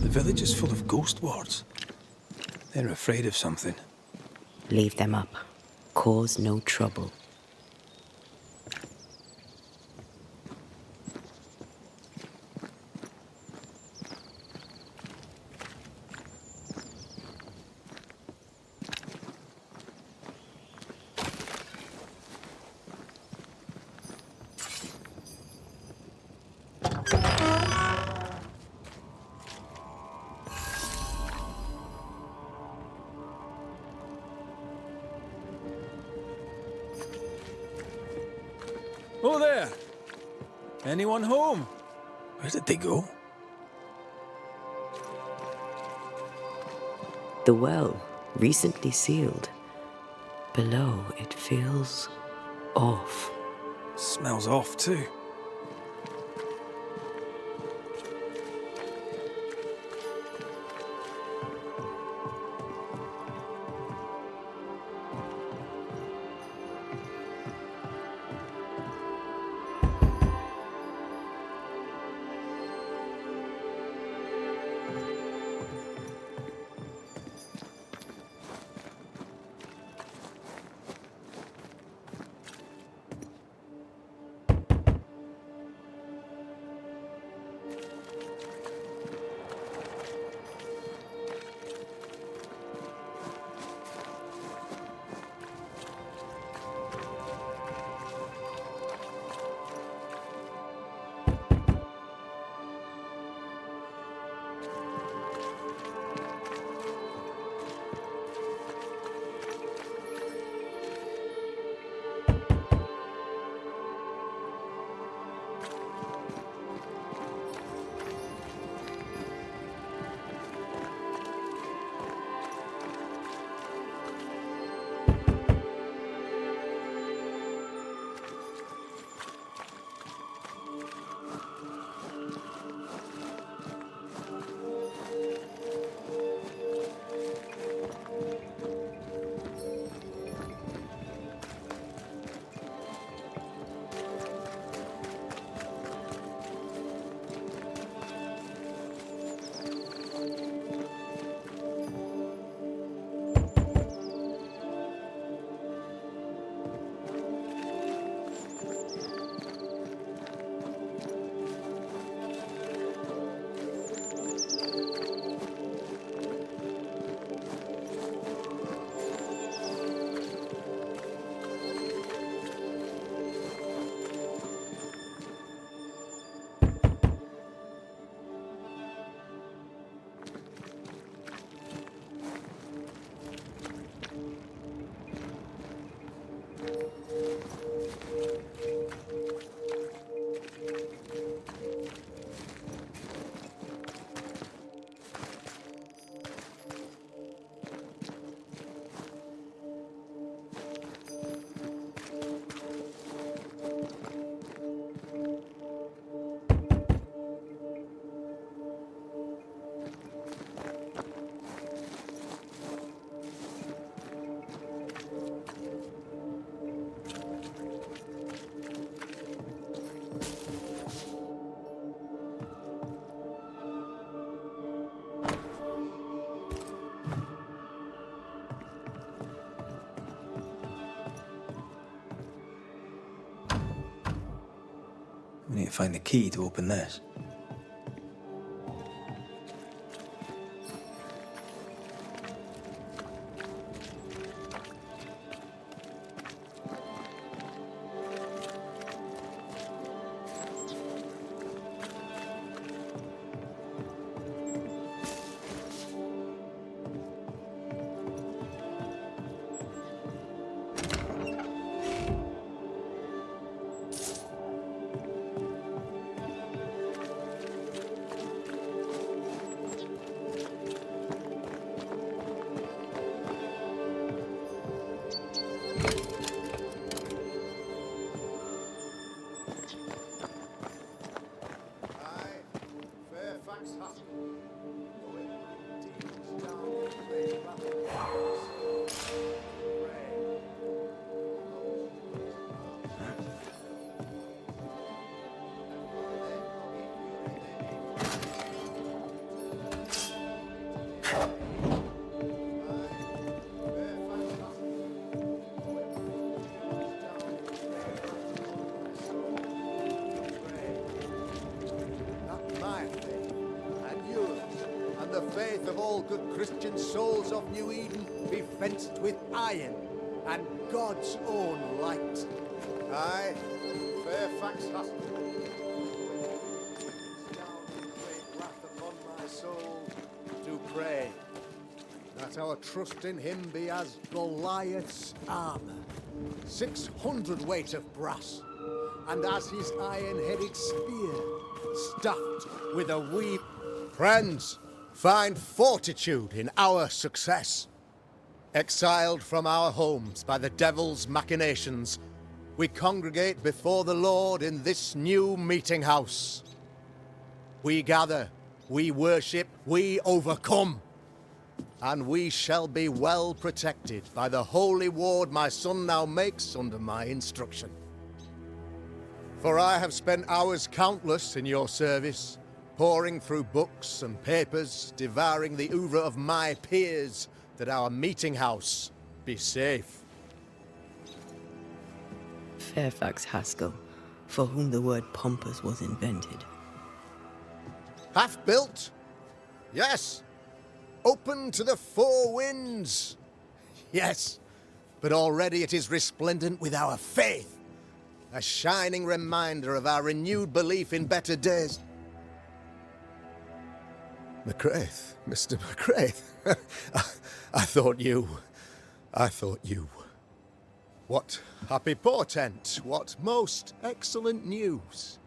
The village is full of ghost wards. They're afraid of something. Leave them up. Cause no trouble. Oh there! Anyone home? Where did they go? The well, recently sealed. Below, it feels off. Smells off too. We need to find the key to open this. The faith of all good Christian souls of New Eden be fenced with iron and God's own light. I, Fairfax Hospital, down in great wrath upon my soul, do pray that our trust in him be as Goliath's armor, 600 weight of brass, and as his iron-headed spear, stuffed with a weave. Friends, find fortitude in our success. Exiled from our homes by the devil's machinations, we congregate before the Lord in this new meeting house. We gather, we worship, we overcome. And we shall be well protected by the holy ward my son now makes under my instruction. For I have spent hours countless in your service, poring through books and papers, devouring the oeuvre of my peers, that our meeting house be safe. Fairfax Haskell, for whom the word pompous was invented. Half-built? Yes. Open to the four winds? Yes. But already it is resplendent with our faith, a shining reminder of our renewed belief in better days. McCraith, Mr. McCraith. I thought you. What happy portent, what most excellent news.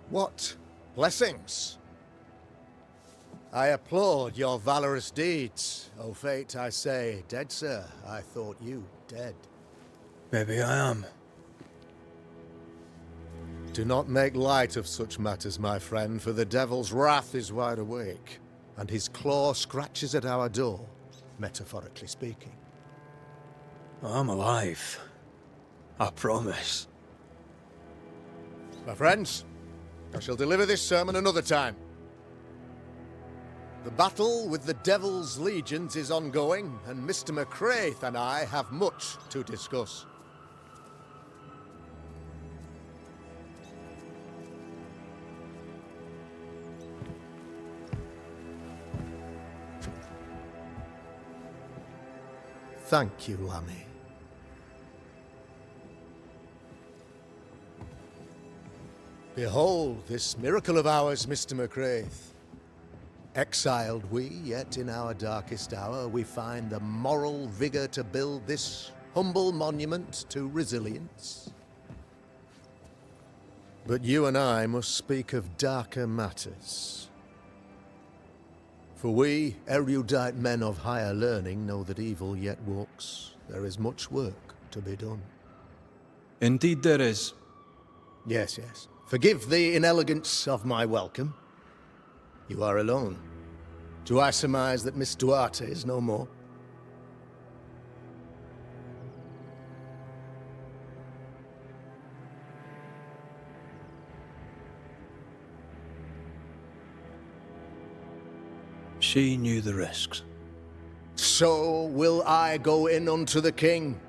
What blessings. I applaud your valorous deeds. O fate, I say, dead sir, I thought you dead. Maybe I am. Do not make light of such matters, my friend, for the devil's wrath is wide awake, and his claw scratches at our door, metaphorically speaking. I'm alive. I promise. My friends, I shall deliver this sermon another time. The battle with the devil's legions is ongoing, and Mr. McCraith and I have much to discuss. Thank you, Lammy. Behold this miracle of ours, Mr. McCraith. Exiled we, yet in our darkest hour we find the moral vigor to build this humble monument to resilience. But you and I must speak of darker matters. For we, erudite men of higher learning, know that evil yet walks. There is much work to be done. Indeed there is. Yes, yes. Forgive the inelegance of my welcome. You are alone. Do I surmise that Miss Duarte is no more? She knew the risks. So will I go in unto the king,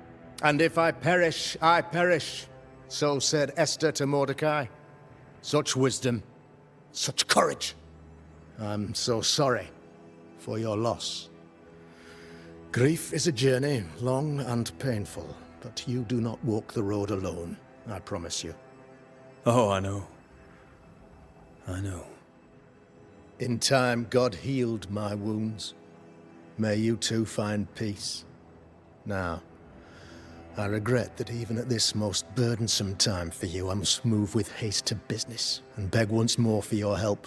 and if I perish, I perish. So said Esther to Mordecai. Such wisdom, such courage. I'm so sorry for your loss. Grief is a journey, long and painful, but you do not walk the road alone, I promise you. Oh, I know. I know. In time, God healed my wounds. May you too find peace. Now, I regret that even at this most burdensome time for you, I must move with haste to business and beg once more for your help.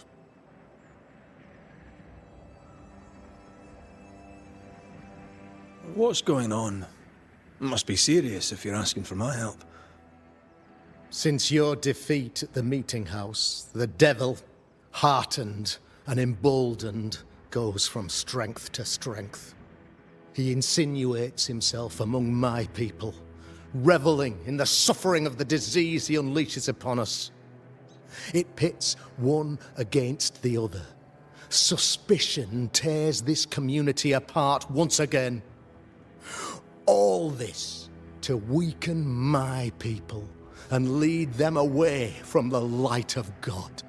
What's going on? It must be serious if you're asking for my help. Since your defeat at the meeting house, the devil, heartened and emboldened, goes from strength to strength. He insinuates himself among my people, reveling in the suffering of the disease he unleashes upon us. It pits one against the other. Suspicion tears this community apart once again. All this to weaken my people and lead them away from the light of God.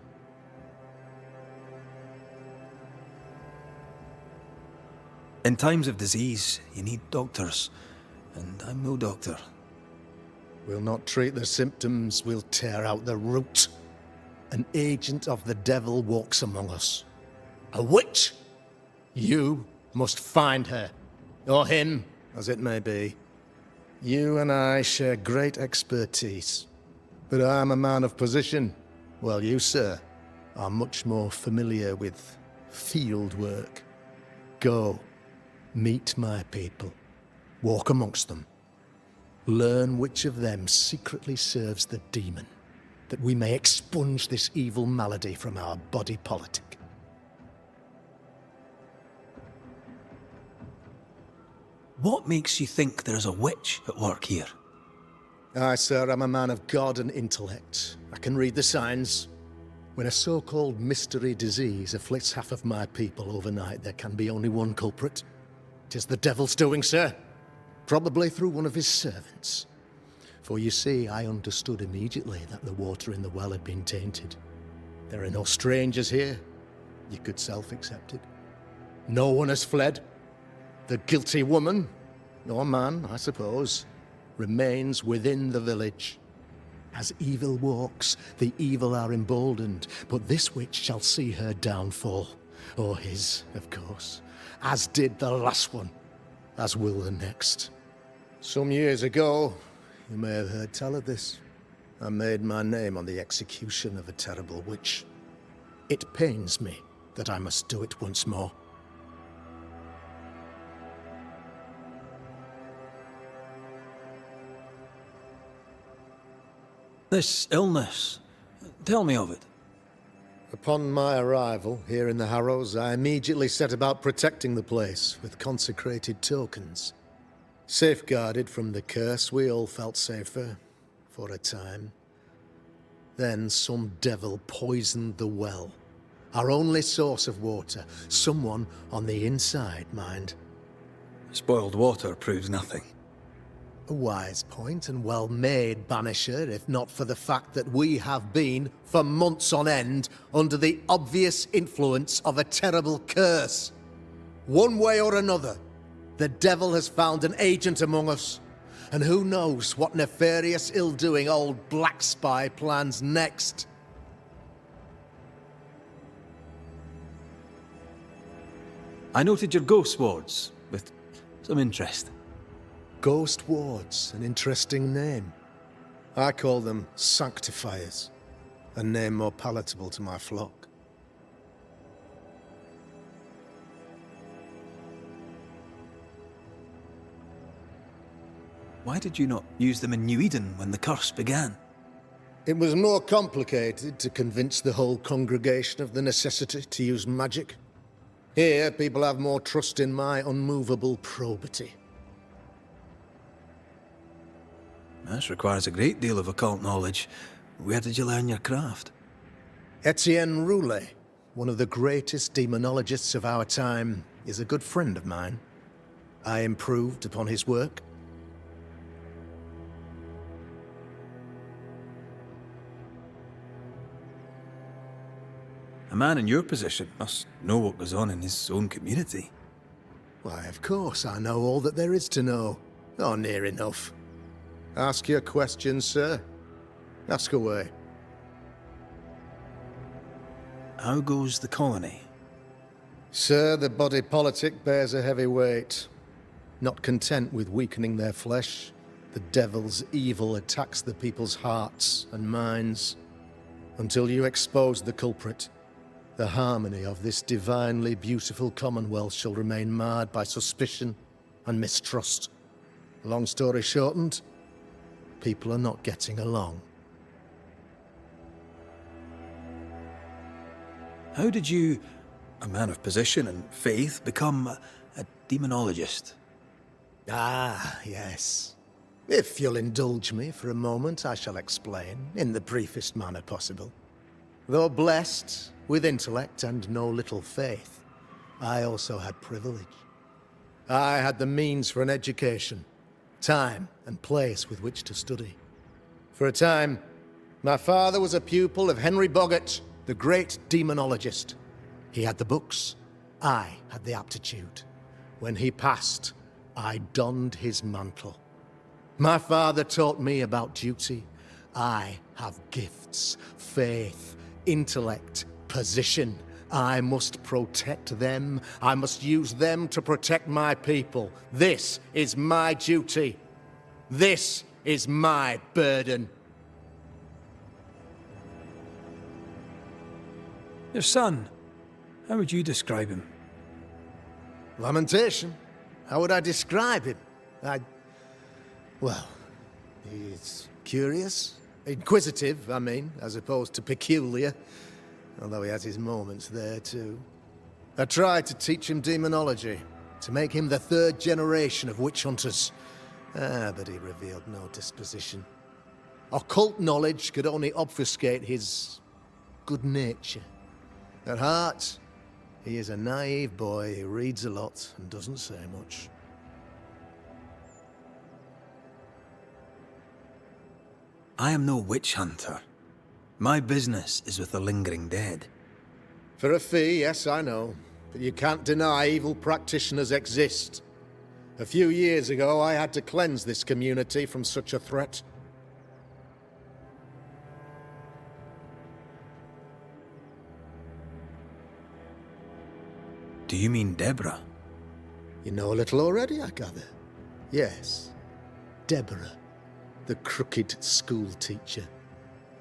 In times of disease, you need doctors, and I'm no doctor. We'll not treat the symptoms, we'll tear out the root. An agent of the devil walks among us. A witch! You must find her, or him, as it may be. You and I share great expertise, but I'm a man of position, while you, sir, are much more familiar with field work. Go, meet my people, walk amongst them, learn which of them secretly serves the demon, that we may expunge this evil malady from our body politic. What makes you think there's a witch at work here? Aye, sir, I'm a man of God and intellect. I can read the signs. When a so-called mystery disease afflicts half of my people overnight, there can be only one culprit. 'Tis the devil's doing, sir. Probably through one of his servants. For you see, I understood immediately that the water in the well had been tainted. There are no strangers here. You could self-accept it. No one has fled. The guilty woman, or man, I suppose, remains within the village. As evil walks, the evil are emboldened, but this witch shall see her downfall. Or his, of course. As did the last one, as will the next. Some years ago, you may have heard tell of this, I made my name on the execution of a terrible witch. It pains me that I must do it once more. This illness, tell me of it. Upon my arrival here in the Harrows, I immediately set about protecting the place with consecrated tokens. Safeguarded from the curse, we all felt safer, for a time. Then some devil poisoned the well, our only source of water. Someone on the inside, mind. Spoiled water proves nothing. A wise point and well made, Banisher, if not for the fact that we have been, for months on end, under the obvious influence of a terrible curse. One way or another, the devil has found an agent among us, and who knows what nefarious ill-doing old Black Spy plans next. I noted your ghost wards with some interest. Ghost wards, an interesting name. I call them sanctifiers, a name more palatable to my flock. Why did you not use them in New Eden when the curse began? It was more complicated to convince the whole congregation of the necessity to use magic. Here, people have more trust in my unmovable probity. This requires a great deal of occult knowledge. Where did you learn your craft? Etienne Roulet, one of the greatest demonologists of our time, is a good friend of mine. I improved upon his work. A man in your position must know what goes on in his own community. Why, of course I know all that there is to know. Or near enough. Ask your questions, sir. Ask away. How goes the colony? Sir, the body politic bears a heavy weight. Not content with weakening their flesh, the devil's evil attacks the people's hearts and minds. Until you expose the culprit, the harmony of this divinely beautiful commonwealth shall remain marred by suspicion and mistrust. Long story shortened, people are not getting along. How did you, a man of position and faith, become a demonologist? Ah, yes. If you'll indulge me for a moment, I shall explain, in the briefest manner possible. Though blessed with intellect and no little faith, I also had privilege. I had the means for an education, time and place with which to study. For a time, my father was a pupil of Henry Boggart, the great demonologist. He had the books, I had the aptitude. When he passed, I donned his mantle. My father taught me about duty. I have gifts, faith, intellect, position. I must protect them. I must use them to protect my people. This is my duty. This is my burden. Your son, how would you describe him? Lamentation. How would I describe him? Well, he's curious. Inquisitive, I mean, as opposed to peculiar. Although he has his moments there, too. I tried to teach him demonology, to make him the third generation of witch hunters. But he revealed no disposition. Occult knowledge could only obfuscate his good nature. At heart, he is a naive boy who reads a lot and doesn't say much. I am no witch hunter. My business is with the lingering dead. For a fee, yes, I know. But you can't deny evil practitioners exist. A few years ago, I had to cleanse this community from such a threat. Do you mean Deborah? You know a little already, I gather. Yes, Deborah, the crooked school teacher.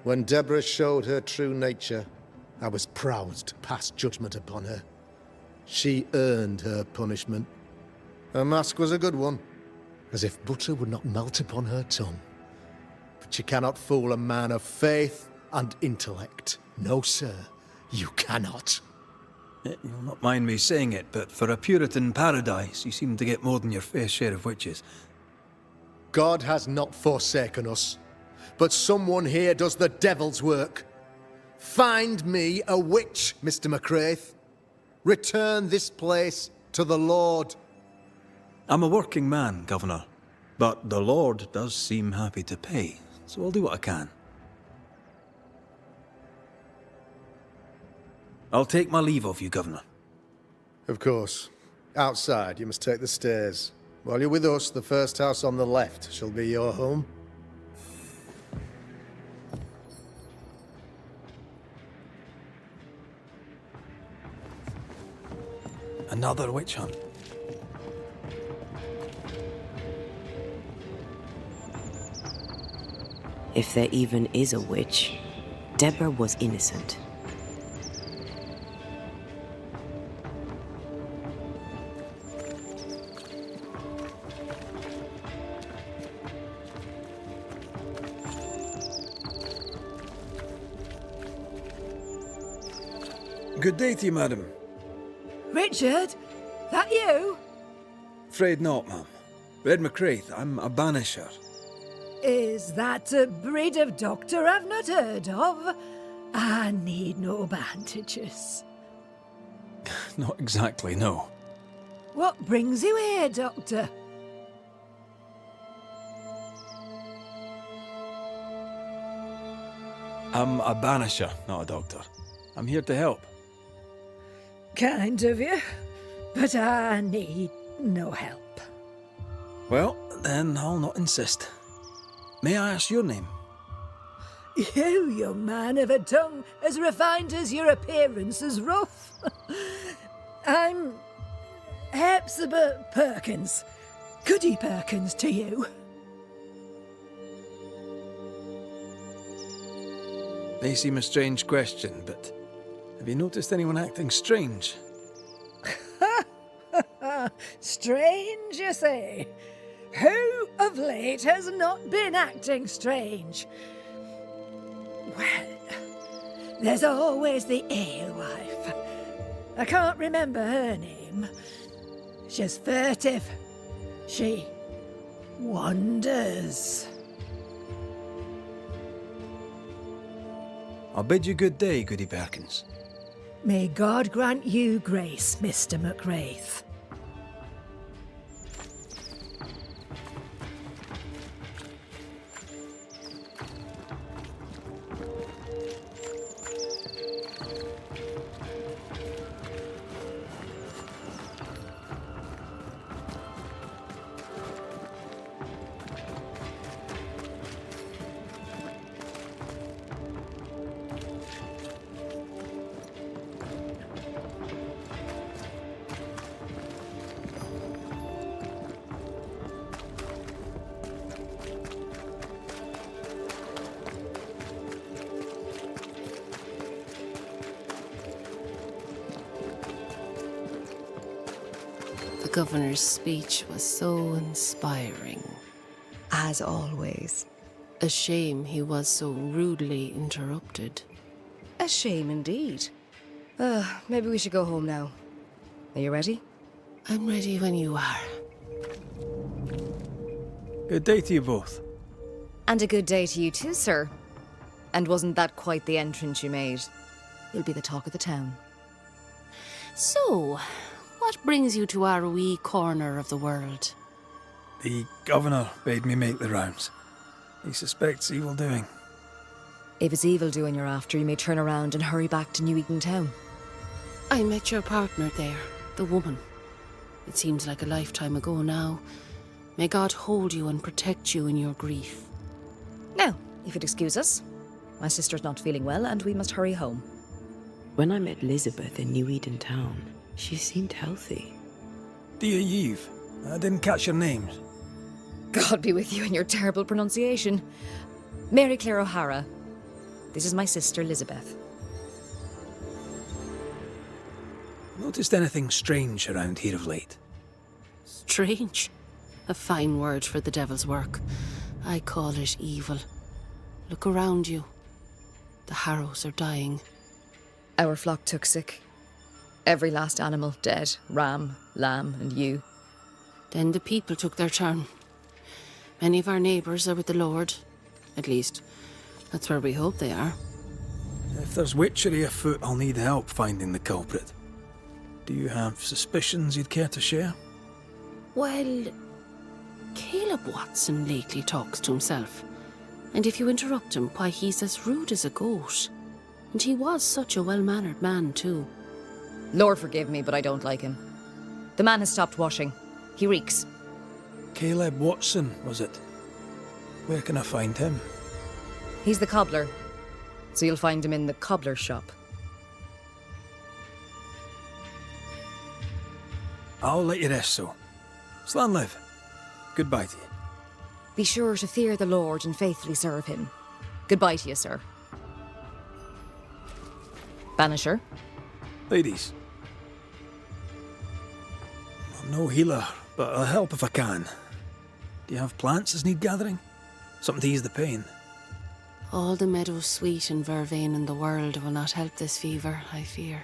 When Deborah showed her true nature, I was proud to pass judgment upon her. She earned her punishment. Her mask was a good one, as if butter would not melt upon her tongue. But you cannot fool a man of faith and intellect. No, sir, you cannot. You'll not mind me saying it, but for a Puritan paradise, you seem to get more than your fair share of witches. God has not forsaken us, but someone here does the devil's work. Find me a witch, Mr. McCraith. Return this place to the Lord. I'm a working man, Governor, but the Lord does seem happy to pay, so I'll do what I can. I'll take my leave of you, Governor. Of course. Outside, you must take the stairs. While you're with us, the first house on the left shall be your home. Another witch hunt. If there even is a witch, Deborah was innocent. Good day to you, madam. Richard? That you? Afraid not, ma'am. Red McCraith, I'm a Banisher. Is that a breed of doctor I've not heard of? I need no bandages. Not exactly, no. What brings you here, Doctor? I'm a Banisher, not a doctor. I'm here to help. Kind of you, but I need no help. Well, then I'll not insist. May I ask your name? You, young man, have a tongue as refined as your appearance is rough. I'm Hepzibah Perkins. Goody Perkins to you. May seem a strange question, but have you noticed anyone acting strange? Strange, you say? Who of late has not been acting strange? Well, there's always the alewife. I can't remember her name. She's furtive. She wanders. I'll bid you good day, Goody Perkins. May God grant you grace, Mr. McWraith. The governor's speech was so inspiring. As always. A shame he was so rudely interrupted. A shame indeed. Maybe we should go home now. Are you ready? I'm ready when you are. Good day to you both. And a good day to you too, sir. And wasn't that quite the entrance you made? You'll be the talk of the town. So, what brings you to our wee corner of the world? The governor bade me make the rounds. He suspects evil doing. If it's evil doing you're after, you may turn around and hurry back to New Eden Town. I met your partner there, the woman. It seems like a lifetime ago now. May God hold you and protect you in your grief. Now, if you'd excuse us, my sister's not feeling well and we must hurry home. When I met Elizabeth in New Eden Town, she seemed healthy. Dear Eve, I didn't catch your names. God be with you and your terrible pronunciation. Mary Claire O'Hara. This is my sister, Elizabeth. Noticed anything strange around here of late? Strange. A fine word for the devil's work. I call it evil. Look around you. The harrows are dying. Our flock took sick. Every last animal dead. Ram, lamb, and ewe. Then the people took their turn. Many of our neighbours are with the Lord. At least, that's where we hope they are. If there's witchery afoot, I'll need help finding the culprit. Do you have suspicions you'd care to share? Well, Caleb Watson lately talks to himself. And if you interrupt him, why, he's as rude as a goat. And he was such a well-mannered man, too. Lord forgive me, but I don't like him. The man has stopped washing. He reeks. Caleb Watson, was it? Where can I find him? He's the cobbler. So you'll find him in the cobbler's shop. I'll let you rest, so. Slan live. Goodbye to you. Be sure to fear the Lord and faithfully serve him. Goodbye to you, sir. Banisher? Ladies. I'm no healer, but I'll help if I can. Do you have plants as need gathering? Something to ease the pain? All the meadow sweet and vervain in the world will not help this fever, I fear.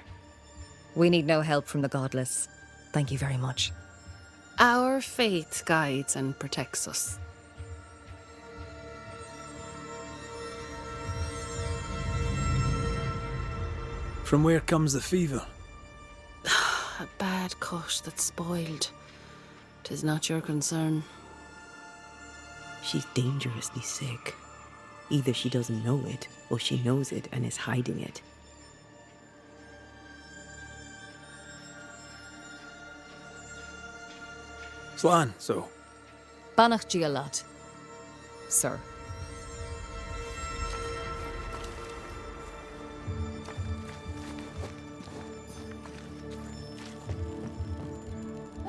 We need no help from the godless. Thank you very much. Our faith guides and protects us. From where comes the fever? A bad cut that's spoiled. 'Tis not your concern. She's dangerously sick. Either she doesn't know it, or she knows it and is hiding it. Slan, so. Banach Gialat, sir.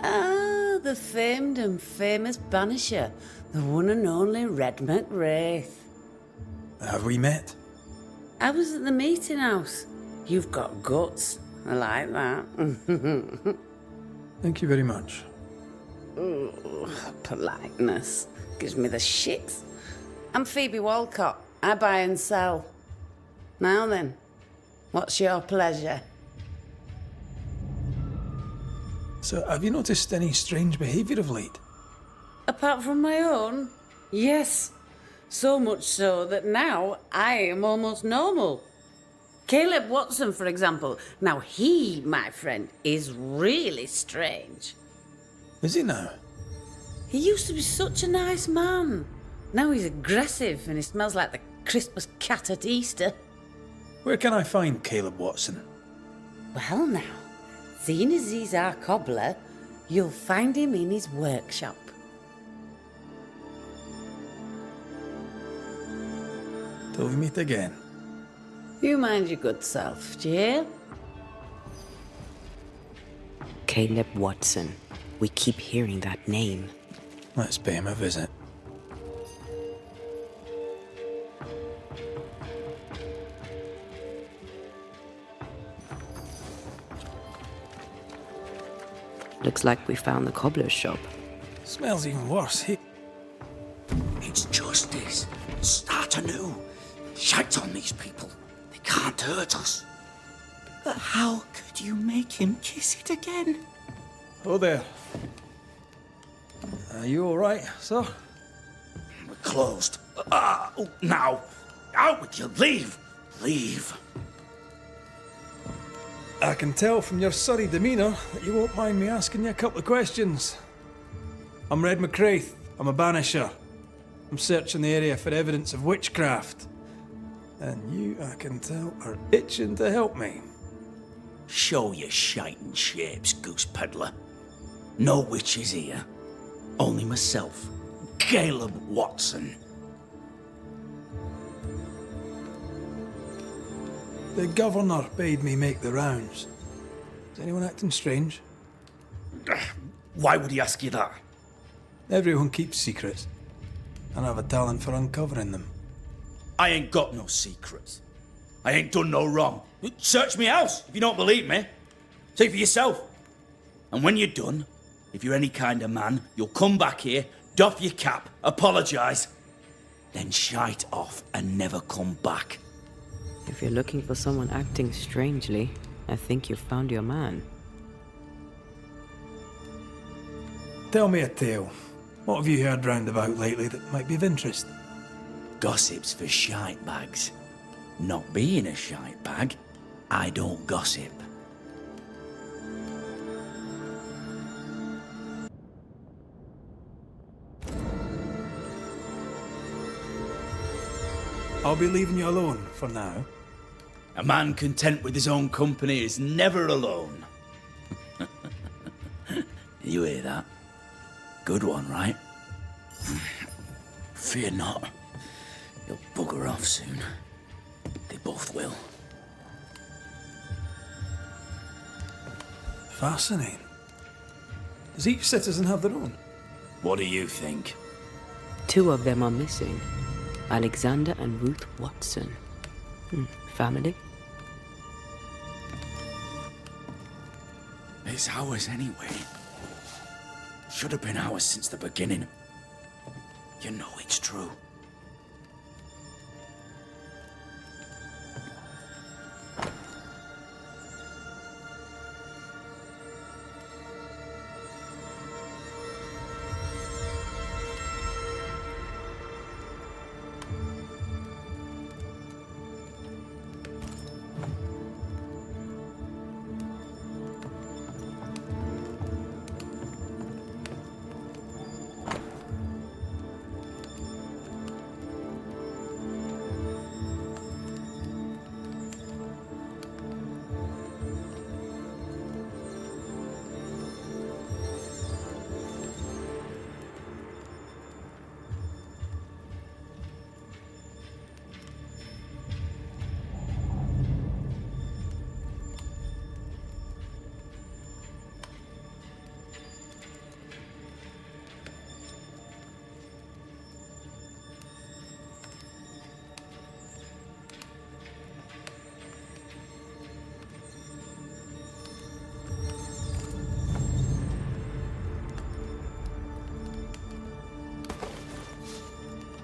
Ah, the famed and famous Banisher, the one and only Red McWraith. Have we met? I was at the meeting house. You've got guts. I like that. Thank you very much. Ooh, politeness gives me the shits. I'm Phoebe Walcott. I buy and sell. Now then, what's your pleasure? So, have you noticed any strange behaviour of late? Apart from my own? Yes. So much so that now I am almost normal. Caleb Watson, for example. Now he, my friend, is really strange. Is he now? He used to be such a nice man. Now he's aggressive and he smells like the Christmas cat at Easter. Where can I find Caleb Watson? Well now, seeing as he's our cobbler, you'll find him in his workshop. Till we meet again. You mind your good self, do you hear? Caleb Watson. We keep hearing that name. Let's pay him a visit. Looks like we found the cobbler's shop. Smells even worse. Hey. It's justice. Start anew. Shite on these people. They can't hurt us. But how could you make him kiss it again? Oh there. Are you alright, sir? We're closed. Now. Out with you. Leave. Leave. I can tell from your surly demeanour that you won't mind me asking you a couple of questions. I'm Red McWraith. I'm a banisher. I'm searching the area for evidence of witchcraft. And you, I can tell, are itching to help me. Show your shiting shapes, goose peddler. No witches here. Only myself, Caleb Watson. The governor bade me make the rounds. Is anyone acting strange? Why would he ask you that? Everyone keeps secrets, and I have a talent for uncovering them. I ain't got no secrets. I ain't done no wrong. Search me house if you don't believe me. See for yourself. And when you're done, if you're any kind of man, you'll come back here, doff your cap, apologise, then shite off and never come back. If you're looking for someone acting strangely, I think you've found your man. Tell me a tale. What have you heard round about lately that might be of interest? Gossip's for shite bags. Not being a shite bag, I don't gossip. I'll be leaving you alone for now. A man content with his own company is never alone. You hear that? Good one, right? Fear not. He'll bugger off soon. They both will. Fascinating. Does each citizen have their own? What do you think? 2 of them are missing. Alexander and Ruth Watson. Family? It's ours anyway. Should have been ours since the beginning. You know it's true.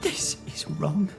This is wrong.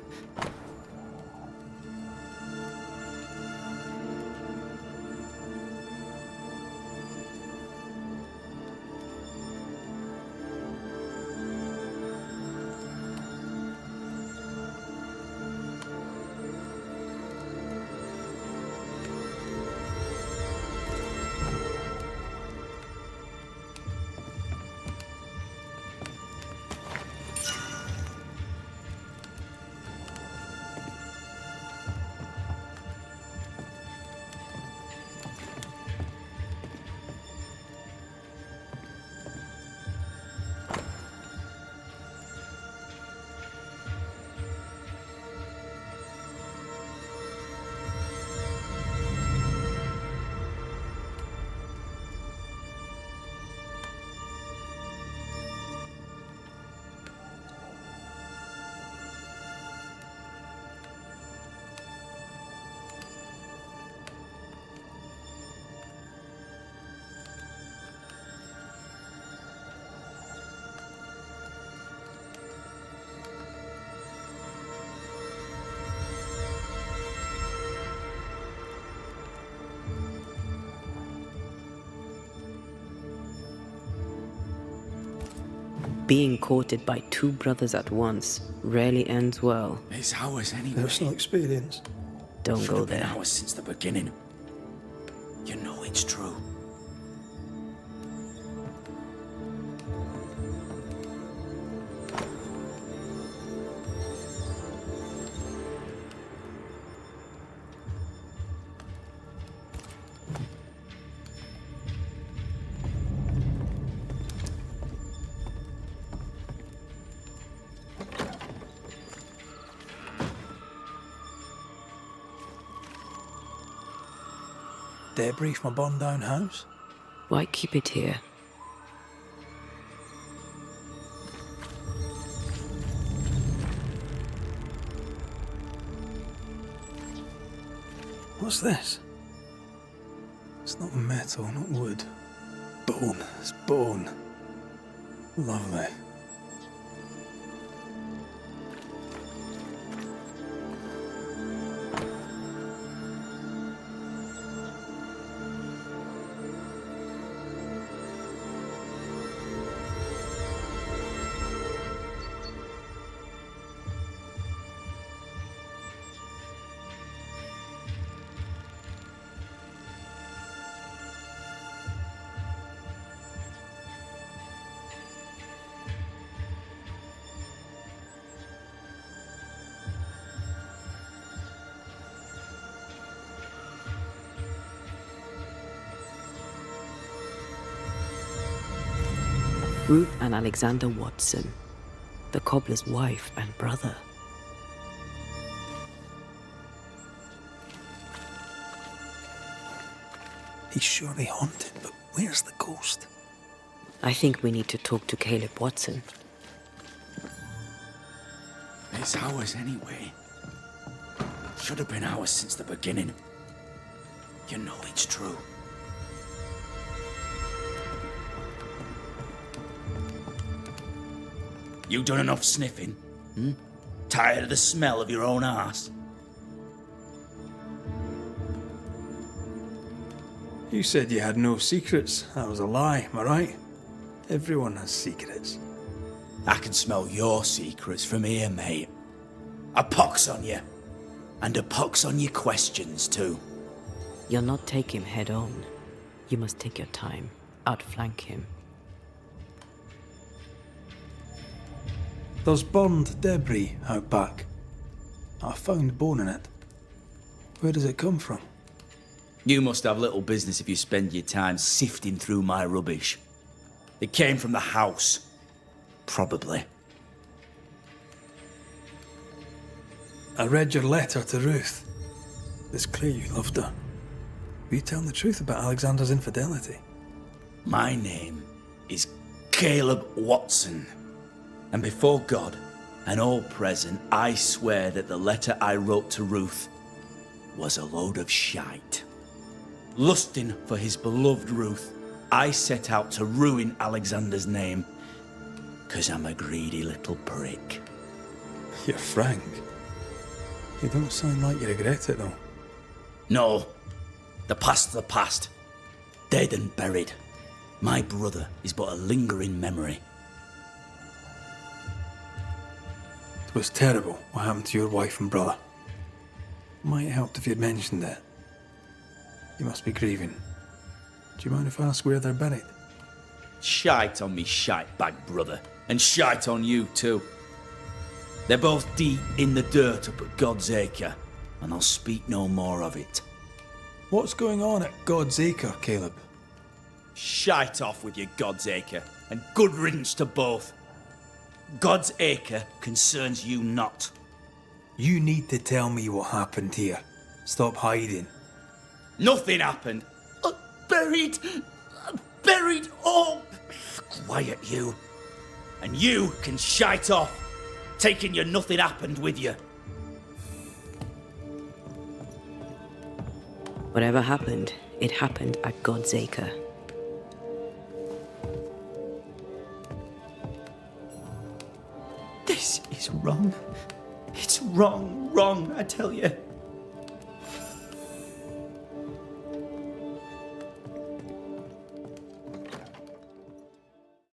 Being courted by two brothers at once rarely ends well. It's ours anyway. Personal experience. Don't Should go have been there. ours since the beginning. You know it's true. Debris from a burned down house? Why keep it here? What's this? It's not metal, not wood. Bone. It's bone. Lovely. Ruth and Alexander Watson, the cobbler's wife and brother. He's surely haunted, but where's the ghost? I think we need to talk to Caleb Watson. It's ours anyway. Should have been ours since the beginning. You know it's true. You done enough sniffing? Hmm? Tired of the smell of your own arse? You said you had no secrets. That was a lie, am I right? Everyone has secrets. I can smell your secrets from here, mate. A pox on you. And a pox on your questions, too. You'll not take him head on. You must take your time, outflank him. There's burned debris out back. I found bone in it. Where does it come from? You must have little business if you spend your time sifting through my rubbish. It came from the house. Probably. I read your letter to Ruth. It's clear you loved her. Were you telling the truth about Alexander's infidelity? My name is Caleb Watson. And before God and all present, I swear that the letter I wrote to Ruth was a load of shite. Lusting for his beloved Ruth, I set out to ruin Alexander's name, 'cause I'm a greedy little prick. You're frank. You don't sound like you regret it, though. No. The past's the past. Dead and buried. My brother is but a lingering memory. It was terrible what happened to your wife and brother. Might have helped if you'd mentioned it. You must be grieving. Do you mind if I ask where they're buried? Shite on me shite bag brother, and shite on you too. They're both deep in the dirt up at God's Acre, and I'll speak no more of it. What's going on at God's Acre, Caleb? Shite off with your God's Acre, and good riddance to both. God's Acre concerns you not. You need to tell me what happened here. Stop hiding. Nothing happened. Buried. Buried. Oh, quiet you. And you can shite off, taking your nothing happened with you. Whatever happened, it happened at God's Acre. This is wrong. It's wrong, I tell you.